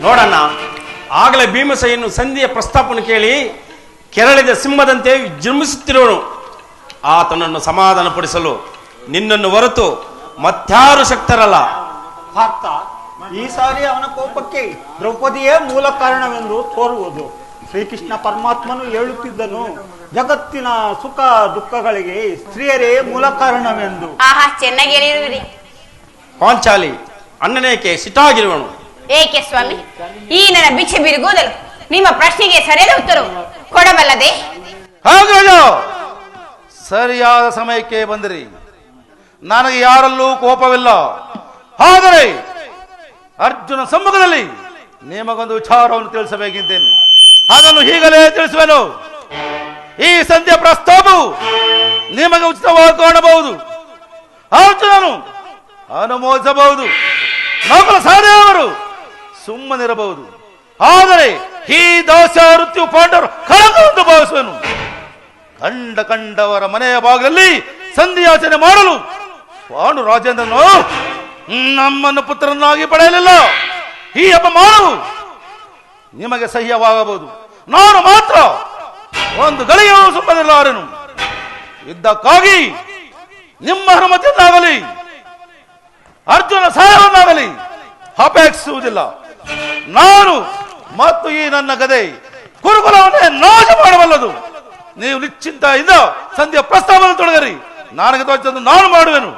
ನೋಡಣ್ಣ, ಆಗಲೇ ಭೀಮಸೇನು ಸಂಧಿಯ ಪ್ರಸ್ತಾಪವನ್ನು ಕೇಳಿ ಕೆರಳಿದ ಸಿಂಹದಂತೆ ವಿಜೃಂಭಿಸುತ್ತಿರುವನು. ಆತನನ್ನು ಸಮಾಧಾನಪಡಿಸಲು ನಿನ್ನನ್ನು ಹೊರತು ಮತ್ಯಾರು ಶಕ್ತರಲ್ಲ. ಭಕ್ತ, ಈ ಸಾರಿ ಅವನ ಕೋಪಕ್ಕೆ ದ್ರೌಪದಿಯೇ ಮೂಲ ಕಾರಣವೆಂದು ತೋರುವುದು. ಶ್ರೀಕೃಷ್ಣ ಪರಮಾತ್ಮನು ಹೇಳುತ್ತಿದ್ದನು, ಜಗತ್ತಿನ ಸುಖ ದುಃಖಗಳಿಗೆ ಸ್ತ್ರೀಯರೇ ಮೂಲ ಕಾರಣವೆಂದು. ಆಹಾ, ಚೆನ್ನಾಗಿ ಹೇಳಿರುವಿರಿ. ಪಾಂಚಾಲಿ ಅಣ್ಣನೇಕೆ ಸಿಟ್ಟಾಗಿರುವನು? ಏಕೆ ಸ್ವಾಮಿ? ಈ ನನ್ನ ಭಿಕ್ಷೆ ಬಿರುಗೋದಲು ನಿಮ್ಮ ಪ್ರಶ್ನೆಗೆ ಸರಿಯಾದ ಉತ್ತರ ಕೊಡಬಲ್ಲದೆ? ಹಾಗಾಗ ಸರಿಯಾದ ಸಮಯಕ್ಕೆ ಬಂದಿರಿ. ನನಗೆ ಯಾರಲ್ಲೂ ಕೋಪವಿಲ್ಲ. ಆದರೆ ಅರ್ಜುನ ಸಮ್ಮುಖದಲ್ಲಿ ನಿಮಗೊಂದು ವಿಚಾರವನ್ನು ತಿಳಿಸಬೇಕಿದ್ದೇನೆ. ಅದನ್ನು ಈಗಲೇ ತಿಳಿಸುವೆನು. ಈ ಸಂಧ್ಯಾ ಪ್ರಸ್ತಾಪವು ನಿಮಗೆ ಉಚಿತವಾಗಿ ಕಾಣಬಹುದು. ಅರ್ಜುನನು ಅನುಮೋದಿಸಬಹುದು, ನಕುಲ ಸಹದೇವರು ಸುಮ್ಮನಿರಬಹುದು. ಆದರೆ ಈ ದಾಸ್ಯವೃತ್ತಿ ಪಾಂಡವರು ಕಳಕವೆಂದು ಭಾವಿಸುವೆನು. ಕಂಡವರ ಮನೆಯ ಭಾಗದಲ್ಲಿ ಸಂಧಿಯಾಚನೆ ಮಾಡಲು ಪಾಂಡು ರಾಜೇಂದ್ರನು ನಮ್ಮನ್ನು ಪುತ್ರನಾಗಿ ಪಡೆಯಲಿಲ್ಲ. ಈ ಅಪಮಾನವು ನಿಮಗೆ ಸಹ್ಯವಾಗಬಹುದು, ನಾನು ಮಾತ್ರ ಒಂದು ಗಳಿಗೆಯೂ ಸುಮ್ಮನಿರಲಾರೆನು. ಯುದ್ಧಕ್ಕಾಗಿ ನಿಮ್ಮ ಅನುಮತಿಯನ್ನಾಗಲಿ ಅರ್ಜುನ ಸಹಾಯವನ್ನಾಗಲಿ ಅಪೇಕ್ಷಿಸುವುದಿಲ್ಲ. ನಾನು ಮತ್ತು ಈ ನನ್ನ ಗದೆ ಕುರುಕುಲವನ್ನೇ ನಾಶ ಮಾಡಬಲ್ಲದು. ನೀವು ನಿಶ್ಚಿಂತೆಯಿಂದ ಸಂಧ್ಯಾ ಪ್ರಸ್ತಾವನೆ ತೊಡಗರಿ. ನನಗೆ ತೋಚನ್ನು ನಾನು ಮಾಡುವೆನು.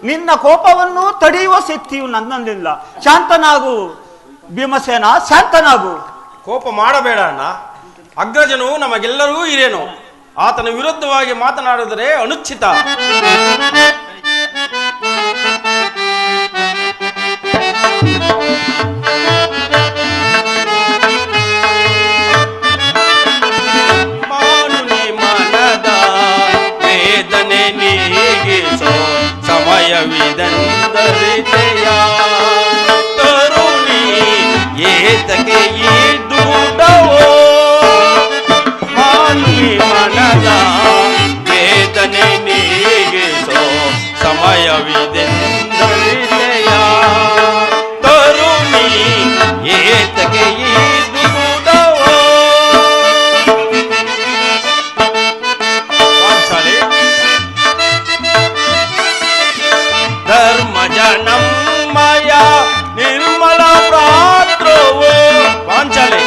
ನಿನ್ನ ಕೋಪವನ್ನು ತಡೆಯುವ ಶಕ್ತಿಯು ನನ್ನಲ್ಲಿಲ್ಲ. ಶಾಂತನಾಗು ಭೀಮಸೇನ, ಶಾಂತನಾಗು. ಕೋಪ ಮಾಡಬೇಡ ಅಣ್ಣ. ಅಗ್ರಜನು ನಮಗೆಲ್ಲರೂ ಹಿರಿಯನು. ಆತನ ವಿರುದ್ಧವಾಗಿ ಮಾತನಾಡಿದರೆ ಅನುಚಿತ. ಮಾನುನಿ ಮನದ ವೇದನೆ ನೀಗಿಸೋ ಸಮಯವಿದೆಂದರಿತೆಯ ತರುಣಿ ಏತಕ್ಕೆ ಈ ದೂಡವೋ. ಮಾನುನಿ ಮನದ ವೇದನೆ ನೀಗಿಸೋ ಸಮಯವಿದೆಂದರಿತೆಯ ತರುಣಿ ಏತಕ್ಕೆ ಈ ದೂಡವೋ. ಪಾಂಚಾಲಿ ಧರ್ಮಜ ನಮ್ಮಯ ನಿರ್ಮಲ ಪ್ರಾತ್ರೋವೋ. ಪಾಂಚಾಲಿ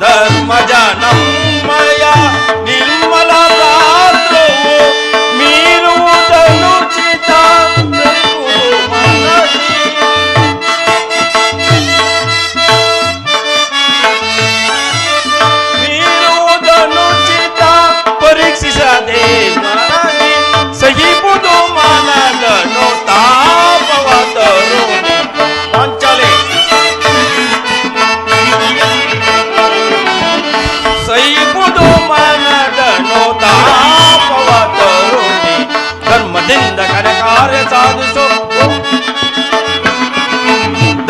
ಧರ್ಮಜ ನಮ್ಮಯ ನಿರ್ಮಲ ಪ್ರಾತ್ರೋವೋ. ಮೀರುವುದನುಚಿತ ಮನದಿ. ಮೀರುವುದನುಚಿತ ಪರೀಕ್ಷಿಸದೆ ಮನದಿ. ಸಹಿಬುದು ಮನದನು ತಾಪವ ತರುಣಿ. ಪಾಂಚಾಲಿ ಸಹಿಬುದು ಮನದನು ತಾಪವ ತರುಣಿ. ಧರ್ಮದಿಂದ ಘನಕಾರ್ಯ ಸಾಧಿಸೋ.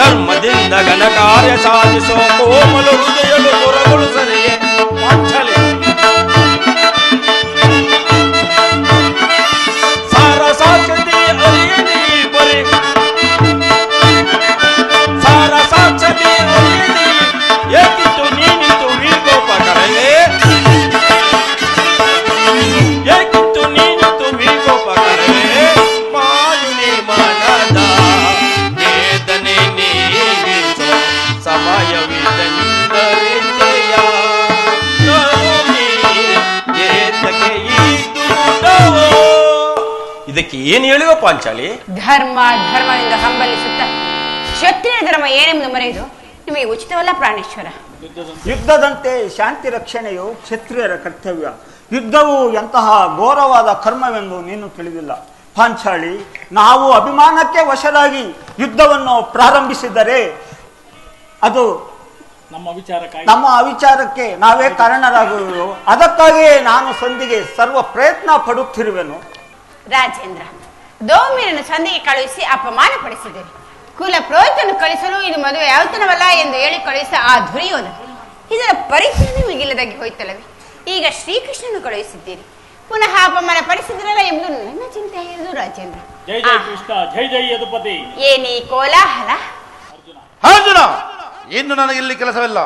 ಧರ್ಮದಿಂದ ಘನಕಾರ್ಯ ಸಾಧಿಸೋ ಕೋಮಲ ಹೃದಯಗಳು ದೊರಗಳು ಸರಿಯೇ. ಪಾಂಚಾಲಿ ಸಾರ ಸಾಕ್ಷತೆ ಅರಿಯದಿ ಬರೆ. ಸಾರ ಸಾಕ್ಷತೆ ಅರಿಯದಿ ಏಕಿತ್ತು ನೀನಿತ್ತು ವೀರ್ಗೋಪಕರವೇ. ಏಕಿತ್ತು ನೀನಿತ್ತು ವೀರ್ಗೋಪಕರವೇ. ಮಾಯುನಿ ಮನದ ವೇದನೆ ನೀಗಿಸೋ ಸಮಯವಿದೆಂದರಿತೆಯ ತರುಣಿ ಏತಕ್ಕೆ ಈ ದೂಡವೋ. ಇದಕ್ಕೆ ಏನು ಹೇಳುವ ಪಾಂಚಾಲಿ? ಧರ್ಮದಿಂದ ಹಂಬಲಿಸುತ್ತ ಕ್ಷತ್ರಿಯ ಧರ್ಮ ಏನೆಂದು ಮರೆಯುವುದು ನಿಮಗೆ ಉಚಿತವಲ್ಲ ಪ್ರಾಣೇಶ್ವರ. ಯುದ್ಧದಂತೆ ಶಾಂತಿ ರಕ್ಷಣೆಯು ಕ್ಷತ್ರಿಯರ ಕರ್ತವ್ಯ. ಯುದ್ಧವು ಎಂತಹ ಘೋರವಾದ ಕರ್ಮವೆಂದು ನೀನು ತಿಳಿದಿಲ್ಲ. ಪಾಂಚಾಳಿ, ನಾವು ಅಭಿಮಾನಕ್ಕೆ ವಶರಾಗಿ ಯುದ್ಧವನ್ನು ಪ್ರಾರಂಭಿಸಿದರೆ ಅದು ನಮ್ಮ ಅವಿಚಾರಕ್ಕೆ ನಾವೇ ಕಾರಣರಾಗುವುದು. ಅದಕ್ಕಾಗಿಯೇ ನಾನು ಸಂಧಿಗೆ ಸರ್ವ ಪ್ರಯತ್ನ ಪಡುತ್ತಿರುವೆನು. ರಾಜೇಂದ್ರ, ದೌಮ್ಯನನ್ನು ಸಂಧಿಗೆ ಕಳುಹಿಸಿ ಅಪಮಾನ ಪಡಿಸಿದ್ದೇನೆ. ಕುಲ ಪುರೋಹಿತನ್ನು ಕಳಿಸಲು ಇದು ಮದುವೆ ಔತಣವಲ್ಲ ಎಂದು ಹೇಳಿ ಕಳುಹಿಸ ಆ ದುರ್ಯೋಧನ, ಇದರ ಪರಿಚಯ ನಿಮಗಿಲ್ಲದಾಗಿ ಹೋಯ್ತಲ್ಲವೇ. ಈಗ ಶ್ರೀಕೃಷ್ಣನು ಕಳುಹಿಸಿದ್ದೀರಿ, ಪುನಃ ಅಪಮಾನ ಪಡಿಸಿದ್ರಲ್ಲ ಎಂಬುದು ನನ್ನ ಚಿಂತೆ ಇರುವುದು ರಾಜೇಂದ್ರ. ಜೈ ಜೈ ಕೃಷ್ಣ, ಜೈ ಜೈ ಯದುಪತಿ. ಏನೀ ಕೋಲಾಹಲ? ಅರ್ಜುನ, ಇನ್ನು ನನಗೆ ಇಲ್ಲಿ ಕೆಲಸವಿಲ್ಲ.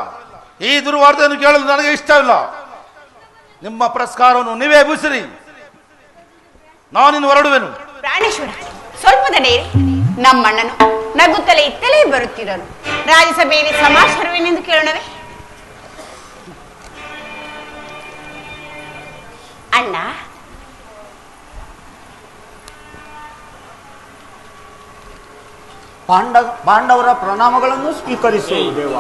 ಈ ದುರ್ವಾರ್ತೆಯನ್ನು ಕೇಳಲು ನನಗೆ ಇಷ್ಟವಿಲ್ಲ. ನಿಮ್ಮ ಪುರಸ್ಕಾರವನ್ನು ನೀವೇ ಬೂಸಿರಿ, ನಾನಿನ್ನು ಹೊರಡುವೆನು. ಪ್ರಾಣೇಶ್ವರ, ಸ್ವಲ್ಪ ತಡೆಯಿರಿ. ನಮ್ಮಣ್ಣನು ನಗುತ್ತಲೇ ಇತ್ತಲೇ ಬರುತ್ತಿರಲು ರಾಜ್ಯಸಭೆಯಲ್ಲಿ ಸಮಾಚಾರವೇನೆಂದು ಕೇಳೋಣವೇ? ಅಣ್ಣ, ಪಾಂಡವರ ಪ್ರಣಾಮಗಳನ್ನು ಸ್ವೀಕರಿಸು ದೇವ.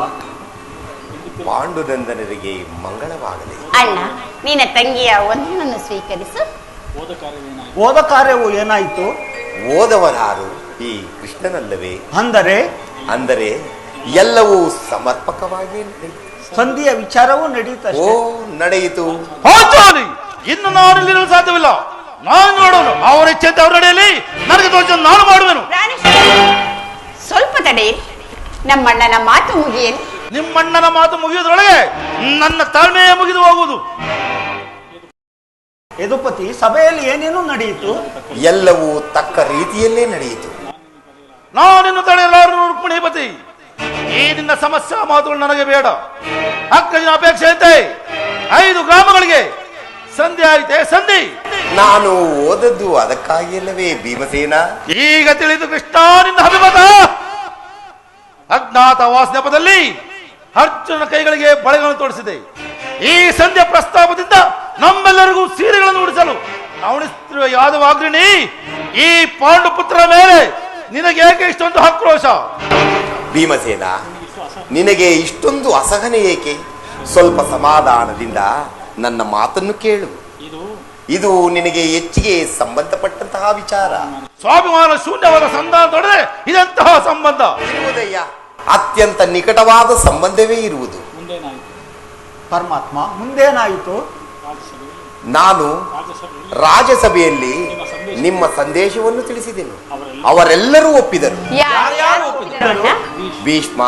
ಪಾಂಡುನಂದನರಿಗೆ ಮಂಗಳವಾಗಲಿ. ಅಣ್ಣ, ನಿನ್ನ ತಂಗಿಯ ಒಂದನ್ನು ಸ್ವೀಕರಿಸು. ಹೋದ ಕಾರ್ಯವು ಏನಾಯಿತು? ಓದವನಾರು ಈ ಕೃಷ್ಣನಲ್ಲವೇ? ಅಂದರೆ ಎಲ್ಲವೂ ಸಮರ್ಪಕವಾಗಿ ಸಂಧಿಯ ವಿಚಾರವೂ ನಡೆಯಿತು. ಇನ್ನು ನಾನು ಇಲ್ಲಿರಲು ಸಾಧ್ಯವಿಲ್ಲ. ನಾನು ನೋಡೋನು, ಅವರ ಇಚ್ಛೆ ಅಂತ ಅವ್ರು ನಡೆಯಲಿ, ನನಗೆ ತೋರಿಸ ನಾನು ಮಾಡುವೆನು. ಸ್ವಲ್ಪ ತಡೆಯಿರಿ, ನಮ್ಮಣ್ಣನ ಮಾತು ಮುಗಿಯಲಿ. ನಿಮ್ಮಣ್ಣನ ಮಾತು ಮುಗಿಯುವುದರೊಳಗೆ ನನ್ನ ತಾಳ್ಮೆಯೇ ಮುಗಿದು ಹೋಗುವುದು. ಯದುಪತಿ, ಸಭೆಯಲ್ಲಿ ಏನೇನು ನಡೆಯಿತು? ಎಲ್ಲವೂ ತಕ್ಕ ರೀತಿಯಲ್ಲೇ ನಡೆಯಿತು. ನಾನಿನ್ನು ತಡೆಯಲಾರನು ರುಕ್ಮಿಣೀಪತಿ. ಈ ನಿನ್ನ ಸಮಸ್ಯೆ ಮಾತುಗಳು ನನಗೆ ಬೇಡ. ಅಕ್ಕಜಿನ ಅಪೇಕ್ಷೆಯಂತೆ 5 ಗ್ರಾಮಗಳಿಗೆ ಸಂಧಿ ಆಯಿತೆ. ಸಂಧಿ ನಾನು ಓದದ್ದು ಅದಕ್ಕಾಗಿಯಲ್ಲವೇ ಭೀಮಸೇನ? ಈಗ ತಿಳಿದು ಕೃಷ್ಣ ನಿನ್ನ ಅಭಿಮತ. ಅಜ್ಞಾತ ವಾಸ ನೆಪದಲ್ಲಿ ಅರ್ಜುನ ಕೈಗಳಿಗೆ ಬಳೆಗಳನ್ನು ತೋರಿಸಿದೆ. ಈ ಸಂಧ್ಯಾ ಪ್ರಸ್ತಾಪದಿಂದ ನಮ್ಮೆಲ್ಲರಿಗೂ ಸೀರೆಗಳನ್ನು ಉಡಿಸಲು ಅವಣಿಸುತ್ತಿರುವ ಯಾದವಾಗ್ರಣಿ ಈ ಪಾಂಡುಪುತ್ರ ಮೇಲೆ ನಿನಗೆ ಏಕೆ ಇಷ್ಟೊಂದು ಆಕ್ರೋಶ? ಭೀಮಸೇನ, ನಿನಗೆ ಇಷ್ಟೊಂದು ಅಸಹನೆ ಏಕೆ? ಸ್ವಲ್ಪ ಸಮಾಧಾನದಿಂದ ನನ್ನ ಮಾತನ್ನು ಕೇಳು. ಇದು ನಿನಗೆ ಹೆಚ್ಚಿಗೆ ಸಂಬಂಧಪಟ್ಟಂತಹ ವಿಚಾರ. ಸ್ವಾಭಿಮಾನ ಶೂನ್ಯವಾದ ಸಂಧಾನದೊಡನೆ ಇದಂತಹ ಸಂಬಂಧ ಇರುವುದಯ್ಯ, ಅತ್ಯಂತ ನಿಕಟವಾದ ಸಂಬಂಧವೇ ಇರುವುದು. ಪರಮಾತ್ಮ, ಮುಂದೇನಾಯಿತು? ನಾನು ರಾಜಸಭೆಯಲ್ಲಿ ನಿಮ್ಮ ಸಂದೇಶವನ್ನು ತಿಳಿಸಿದೆನು. ಅವರೆಲ್ಲರೂ ಒಪ್ಪಿದರು. ಯಾರ್ಯಾರು ಒಪ್ಪಿದರು ಅಣ್ಣ? ಭೀಷ್ಮ,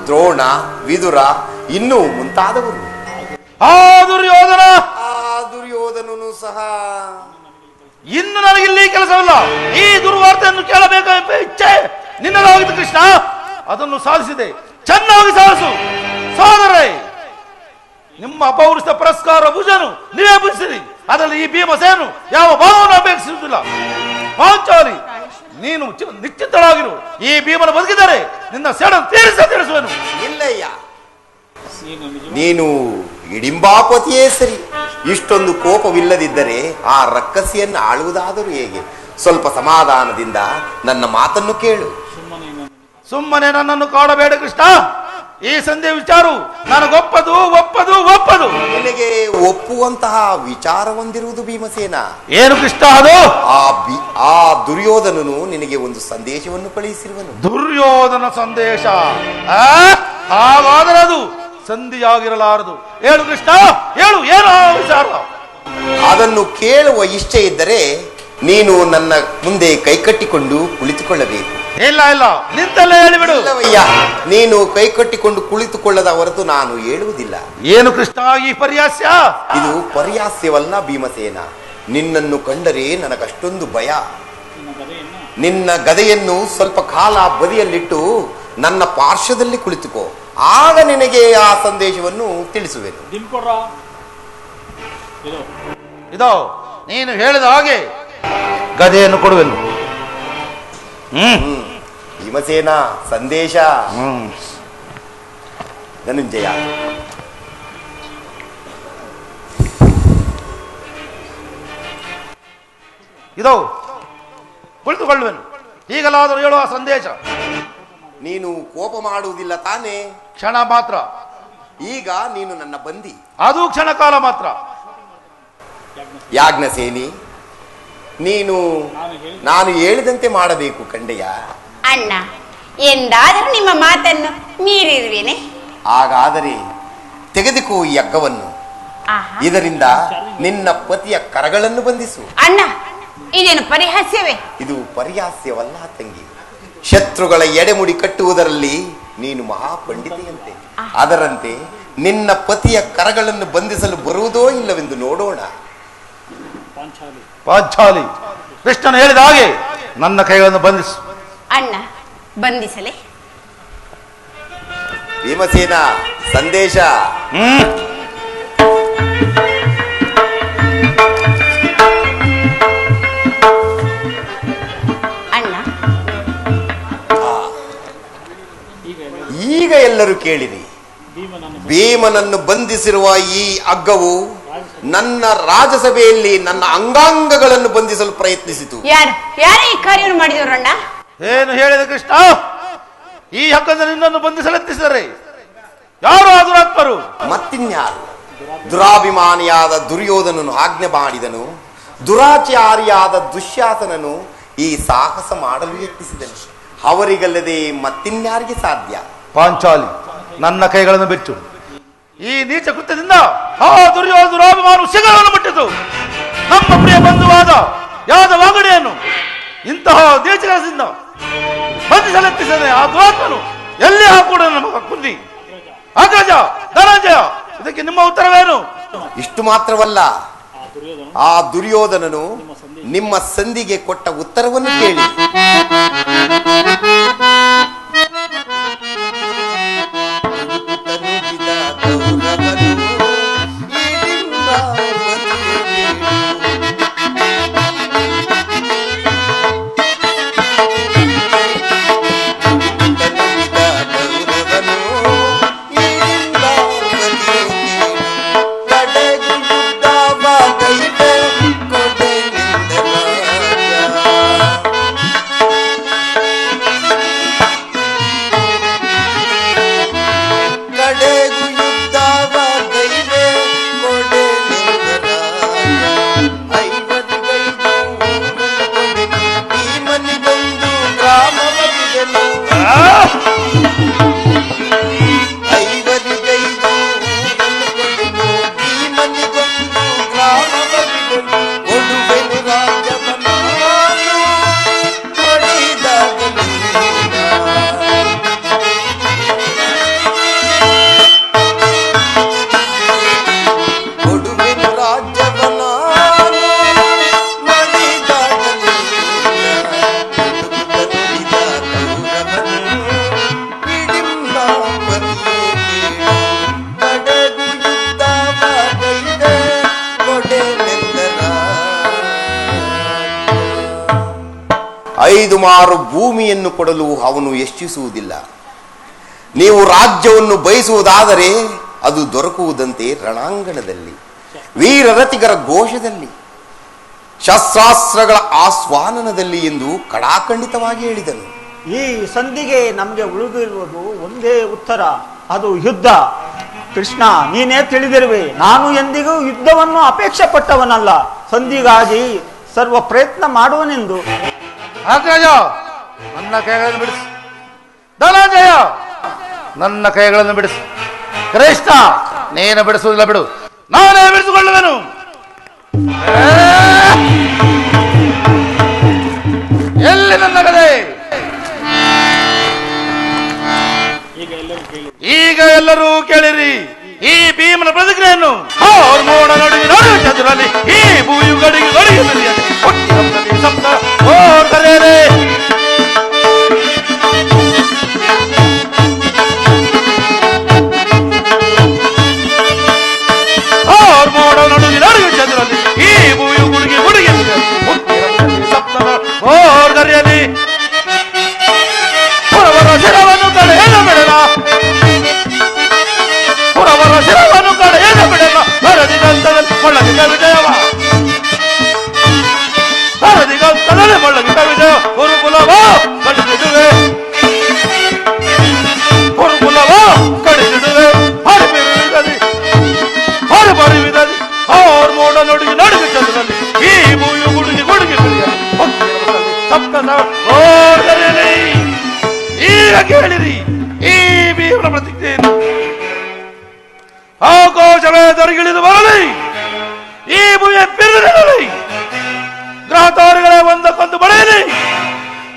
ದ್ರೋಣ, ವಿದುರ, ಇನ್ನೂ ಮುಂತಾದವರು. ಆ ದುರ್ಯೋಧನ ಆ ದುರ್ಯೋಧನನು ಸಹ. ಇನ್ನು ನನಗಿಲ್ಲಿ ಕೆಲಸವಿಲ್ಲ. ಈ ದುರ್ವಾರ್ತೆಯನ್ನು ಕೇಳಬೇಕೆಂಬ ಇಚ್ಛೆ ನಿನ್ನದಾಗಿತ್ತು ಕೃಷ್ಣ. ಅದನ್ನು ಸಾಧಿಸಿದೆ, ಚೆನ್ನಾಗಿ ಸಾಧಿಸು. ಸೋದರೇ, ನಿಮ್ಮ ಅಪೌರುಷ ಪುರಸ್ಕಾರ ಭುಜನು ನೀವೇ ಭುಜಿಸಿರಿ. ಅದರಲ್ಲಿ ಈ ಭೀಮಸೇನು ಯಾವ ಭಾವವನ್ನು ಅಪೇಕ್ಷಿಸುವುದಿಲ್ಲ. ಪಾಂಚಾಲಿ, ನೀನು ನಿಶ್ಚಿತಳಾಗಿರು. ಈ ಭೀಮನ ಬದುಕಿದರೆ ನಿನ್ನ ಸೇಡನ್ನು ತಿಳಿಸುವೆನು. ಇಲ್ಲಯ್ಯ, ನೀನು ಹಿಡಿಂಬಾಪತಿಯೇ ಸರಿ. ಇಷ್ಟೊಂದು ಕೋಪವಿಲ್ಲದಿದ್ದರೆ ಆ ರಕ್ಕಸಿಯನ್ನು ಆಳುವುದಾದರೂ ಹೇಗೆ? ಸ್ವಲ್ಪ ಸಮಾಧಾನದಿಂದ ನನ್ನ ಮಾತನ್ನು ಕೇಳು. ಸುಮ್ಮನೆ ನನ್ನನ್ನು ಕಾಡಬೇಡ ಕೃಷ್ಣ. ಈ ಸಂಧಿ ವಿಚಾರ ನನಗೊಪ್ಪದು ಒಪ್ಪದು ಒಪ್ಪದು. ನಿನಗೆ ಒಪ್ಪುವಂತಹ ವಿಚಾರ ಹೊಂದಿರುವುದು ಭೀಮಸೇನ. ಏನು ಕೃಷ್ಣ ಅದು? ಆ ದುರ್ಯೋಧನನು ನಿನಗೆ ಒಂದು ಸಂದೇಶವನ್ನು ಕಳುಹಿಸಿರುವನು. ದುರ್ಯೋಧನ ಸಂದೇಶ? ಹಾಗಾದರೆ ಅದು ಸಂಧಿಯಾಗಿರಲಾರದು. ಹೇಳು ಕೃಷ್ಣ, ಹೇಳು, ಏನು ವಿಚಾರ? ಅದನ್ನು ಕೇಳುವ ಇಷ್ಟ ಇದ್ದರೆ ನೀನು ನನ್ನ ಮುಂದೆ ಕೈಕಟ್ಟಿಕೊಂಡು ಕುಳಿತುಕೊಳ್ಳಬೇಕು. ಇಲ್ಲ ಇಲ್ಲ, ನಿಂತಲ್ಲೇ ಹೇಳಿಬಿಡು. ಇಲ್ಲವಯ್ಯ, ನೀನು ಕೈಕಟ್ಟಿಕೊಂಡು ಕುಳಿತುಕೊಳ್ಳದ ಹೊರತು ನಾನು ಹೇಳುವುದಿಲ್ಲ. ಏನು ಕೃಷ್ಣ ಈ ಪರ್ಯಾಸ್ಯ? ಇದು ಪರ್ಯಾಸ್ಯವಲ್ಲ ಭೀಮಸೇನ. ನಿನ್ನನ್ನು ಕಂಡರೆ ನನಗಷ್ಟೊಂದು ಭಯ. ನಿನ್ನ ಗದೆಯನ್ನು ಸ್ವಲ್ಪ ಕಾಲ ಬದಿಯಲ್ಲಿಟ್ಟು ನನ್ನ ಪಾರ್ಶ್ವದಲ್ಲಿ ಕುಳಿತುಕೋ. ಆಗ ನಿನಗೆ ಆ ಸಂದೇಶವನ್ನು ತಿಳಿಸುವೆನು. ಇದೋ ನೀನು ಹೇಳಿದ ಹಾಗೆ ಗದೆಯನ್ನು ಕೊಡುವೆನು. ಭೀಮಸೇನ, ಸಂದೇಶ. ಧನುಂಜಯ, ಇದೋ ಕುಳಿತುಕೊಳ್ಳುವೆನು. ಈಗಲಾದರೂ ಹೇಳುವ ಸಂದೇಶ. ನೀನು ಕೋಪ ಮಾಡುವುದಿಲ್ಲ ತಾನೇ? ಕ್ಷಣ ಮಾತ್ರ. ಈಗ ನೀನು ನನ್ನ ಬಂದಿ. ಅದು ಕ್ಷಣ ಕಾಲ ಮಾತ್ರ. ಯಾಜ್ಞಸೇನಿ, ನೀನು ನಾನು ಹೇಳಿದಂತೆ ಮಾಡಬೇಕು ಕಂಡೆಯ. ಅಣ್ಣ, ಎಂದಾದರೂ ನಿಮ್ಮ ಮಾತನ್ನು ಮೀರಿರುವೇನೆ? ಹಾಗಾದರೆ ತೆಗೆದುಕೋ ಈ ಹಗ್ಗವನ್ನು. ಇದರಿಂದ ನಿನ್ನ ಪತಿಯ ಕರಗಳನ್ನು ಬಂಧಿಸು. ಅಣ್ಣ, ಇದೇನು ಪರಿಹಾಸ್ಯವೇ? ಇದು ಪರಿಹಾಸ್ಯವಲ್ಲ ತಂಗಿ. ಶತ್ರುಗಳ ಎಡೆಮುಡಿ ಕಟ್ಟುವುದರಲ್ಲಿ ನೀನು ಮಹಾಪಂಡಿತೆಯಂತೆ. ಅದರಂತೆ ನಿನ್ನ ಪತಿಯ ಕರಗಳನ್ನು ಬಂಧಿಸಲು ಬರುವುದೋ ಇಲ್ಲವೆಂದು ನೋಡೋಣ. ಪಾಂಚಾಲಿ, ಕೃಷ್ಣನು ಹೇಳಿದ ಹಾಗೆ ನನ್ನ ಕೈಗಳನ್ನು ಬಂಧಿಸು. ಅಣ್ಣ, ಬಂಧಿಸಲೇ? ಭೀಮಸೇನ, ಸಂದೇಶ. ಅಣ್ಣ, ಈಗ ಎಲ್ಲರೂ ಕೇಳಿರಿ. ಭೀಮನನ್ನು ಬಂಧಿಸಿರುವ ಈ ಹಗ್ಗವು ನನ್ನ ರಾಜಸಭೆಯಲ್ಲಿ ನನ್ನ ಅಂಗಾಂಗಗಳನ್ನು ಬಂಧಿಸಲು ಪ್ರಯತ್ನಿಸಿತು. ಯಾರು ಈ ಕಾರ್ಯವನ್ನು ಮಾಡಿದವರು ಅಣ್ಣ? ಏನು ಹೇಳಿದ ಕೃಷ್ಣ? ಈ ಹಗ್ಗದ ನಿನ್ನನ್ನು ಬಂಧಿಸಲೆತ್ತಿಸಿದರೆ ಯಾರು ಆ ದುರಾತ್ಮರು? ಮತ್ತಿನ್ಯಾರು? ದುರಾಭಿಮಾನಿಯಾದ ದುರ್ಯೋಧನನು ಆಜ್ಞೆ ಮಾಡಿದನು. ದುರಾಚಾರಿಯಾದ ದುಶ್ಯಾಸನನು ಈ ಸಾಹಸ ಮಾಡಲು ಯತ್ನಿಸಿದನು. ಅವರಿಗಲ್ಲದೆ ಮತ್ತಿನ್ಯಾರಿಗೆ ಸಾಧ್ಯ? ಪಾಂಚಾಲಿ, ನನ್ನ ಕೈಗಳನ್ನು ಬಿಟ್ಟು ಈ ನೀಚ ಕೃತ್ಯದಿಂದ ಆ ದುರಾಭಿಮಾನ ಶಿಖರವನ್ನು ಮುಟ್ಟಿತು. ನಮ್ಮ ಪ್ರಿಯ ಬಂಧುವಾದ ಯಾದವಾಗಣಿಯನ್ನು ಇಂತಹ ನೀಚ ಕೆಲಸದಿಂದ ಬಂಧಿಸಲೆತ್ತಿಸದೆ ಆ ದುರಾತ್ಮನು ಎಲ್ಲಿ ಹಾಕೂಡ ನಮ್ಮ ಕುಂದಿ ಅಗ್ರಜ ಧನಂಜಯ, ಇದಕ್ಕೆ ನಿಮ್ಮ ಉತ್ತರವೇನು? ಇಷ್ಟು ಮಾತ್ರವಲ್ಲ, ಆ ದುರ್ಯೋಧನನು ನಿಮ್ಮ ಸಂಧಿಗೆ ಕೊಟ್ಟ ಉತ್ತರವನ್ನು ಕೇಳಿ. ಮಾರು ಭೂಮಿಯನ್ನು ಕೊಡಲು ಅವನು ಇಚ್ಛಿಸುವುದಿಲ್ಲ. ನೀವು ರಾಜ್ಯವನ್ನು ಬಯಸುವುದಾದರೆ ಅದು ದೊರಕುವುದಂತೆ ರಣಾಂಗಣದಲ್ಲಿ, ವೀರರತಿಗರ ಘೋಷದಲ್ಲಿ, ಶಸ್ತ್ರಾಸ್ತ್ರಗಳ ಆಸ್ವಾನನದಲ್ಲಿ ಎಂದು ಕಡಾಖಂಡಿತವಾಗಿ ಹೇಳಿದನು. ಈ ಸಂಧಿಗೆ ನಮಗೆ ಉಳಿದಿರುವುದು ಒಂದೇ ಉತ್ತರ, ಅದು ಯುದ್ಧ. ಕೃಷ್ಣ, ನೀನೇ ತಿಳಿದಿರುವೆ, ನಾನು ಎಂದಿಗೂ ಯುದ್ಧವನ್ನು ಅಪೇಕ್ಷೆ ಪಟ್ಟವನಲ್ಲ. ಸಂಧಿಗಾಗಿ ಸರ್ವ ಪ್ರಯತ್ನ ಮಾಡುವನೆಂದು. ಅಗ್ರಜ, ನನ್ನ ಕೈಗಳನ್ನು ಬಿಡಿಸು. ಧನಂಜಯ, ನನ್ನ ಕೈಗಳನ್ನು ಬಿಡಿಸು. ಕೃಷ್ಣ, ನೀನು ಬಿಡಿಸುವುದಿಲ್ಲ, ಬಿಡು, ನಾನೇ ಬಿಡಿಸಿಕೊಳ್ಳುವೆನು. ಎಲ್ಲಿ ನನ್ನ ಗದೆ? ಈಗ ಎಲ್ಲರೂ ಕೇಳಿರಿ ಈ ಭೀಮನ ಪ್ರತಿಕ್ರಿಯೆಯನ್ನು. ಮೋಡ ನಡುವೆ ನಡುವೆ ಚದುರಲಿ, ಈ ಭೂಯು ಗಡಿಗೆ ಗಡಿಗೆ ಸಪ್ತ ಕರೆಯರೆ. ಮೋಡ ನಡುವೆ ನಡುವೆ ಚದುರಲಿ, ಈ ಭೂಯು ಗುಡಿಗೆ ಗುಡಿಗೆ ಸಪ್ತ ಕರೆಯಲಿ. ಪುರವರ ಶಿರವನ್ನು ಕಡೆಯಲು ಬಿಡಲ, ಪುರವರ ಶಿರವನ್ನು ಕಡೆಯಲು ಬಿಡಲ. ಹರದಿಗಂತದಲ್ಲಿ ಕೊಳ್ಳಗಿದ ವಿಜಯವ, ಹರದಿಗಂತದಲ್ಲಿ ಕೊಳ್ಳಗಿದ ವಿಜಯ. ಗುರುಕುಲವ ಕಡಿದಿಡುವೆ, ಗುರುಕುಲವ ಕಡಿದಿಡುವೆ. ಹರಿಬಿರುವಿದಲಿ, ಹರಿಬರಿವಿದಲಿ, ಅವ್ರ ಮೋಡ ನಡುಗೆ ನಡುಗೆ ಚಂದ್ರಲ್ಲಿ, ಈ ಭೂಯು ಗುಡುಗಿ ಗುಡುಗಿ ಗುಡಿಯಲಿ. ಸಪ್ತ ಓಡಲಿ. ಈಗ ಕೇಳಿರಿ ಈ ಭೀಮನ ಪ್ರತಿಕ್ರಿಯೆಯನ್ನು. ಆಕಾಶವೇ ದರಿಗಿಳಿದು ಬರಲಿ, ಈ ಭೂಮಿಯ ಬಿರುದಿರಲಿ, ಗ್ರಹ ತಾರೆಗಳೇ ಒಂದಕ್ಕೊಂದು ಬಳೆಯಲಿ,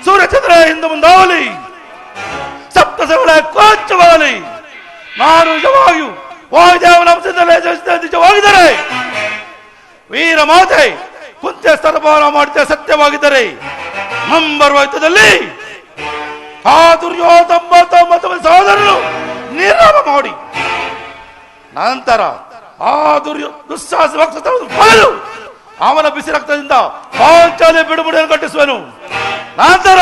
ಸೂರ್ಯಚಂದ್ರ ಹಿಂದೆ ಮುಂದಾಗಲಿ, ಸಪ್ತಸಗಳೇ ಕೋಚವಾಗಲಿ. ನಾನು ನಿಜವಾಗಿಯೂ ವಾಯುದೇವನ ಅಂಶದಲ್ಲೇ ನಿಜವಾಗಿದ್ದರೆ, ವೀರ ಮಾತೆ ಕುಂತೆ ಸ್ತನಪಾನ ಮಾಡಿದ ಸತ್ಯವಾಗಿದ್ದರೆ, ಮುಂಬರುವ ಯುದ್ಧದಲ್ಲಿ ಆ ದುರ್ಯೋಧನ ಸಹೋದರನು ನಿರ್ನಾಮ ಮಾಡಿ ನಂತರ ಆ ದುಸ್ಸಾಹಸ ಬಯಲು ಅವನ ಬಿಸಿ ರಕ್ತದಿಂದ ಪಾಂಚಾಲಿ ಬಿಡುಬಿಡಿಯನ್ನು ಕಟ್ಟಿಸುವೆನು. ನಂತರ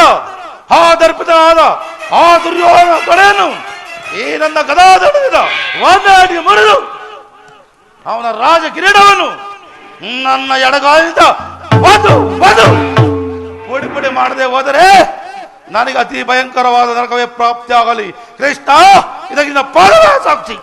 ಆ ದರ್ಪಿತನಾದ ಆ ದುರ್ಯೋಧನ ತೊಡೆಯನ್ನು ಈ ನನ್ನ ಗದಾಧರದಿಂದ ಒಂದಾಡಿ ಮುರಿದು ಅವನ ರಾಜ ಕಿರೀಟವನ್ನು ನನ್ನ ಎಡಗಾಲಿಂದ ಪುಡಿ ಪುಡಿ ಮಾಡದೆ ಹೋದರೆ ನನಗೆ ಅತಿ ಭಯಂಕರವಾದ ನರಕವೇ ಪ್ರಾಪ್ತಿಯಾಗಲಿ. ಕೃಷ್ಣ, ಇದಕ್ಕಿಂತ ಪಾದವೇ ಸಾಕ್ಷಿ.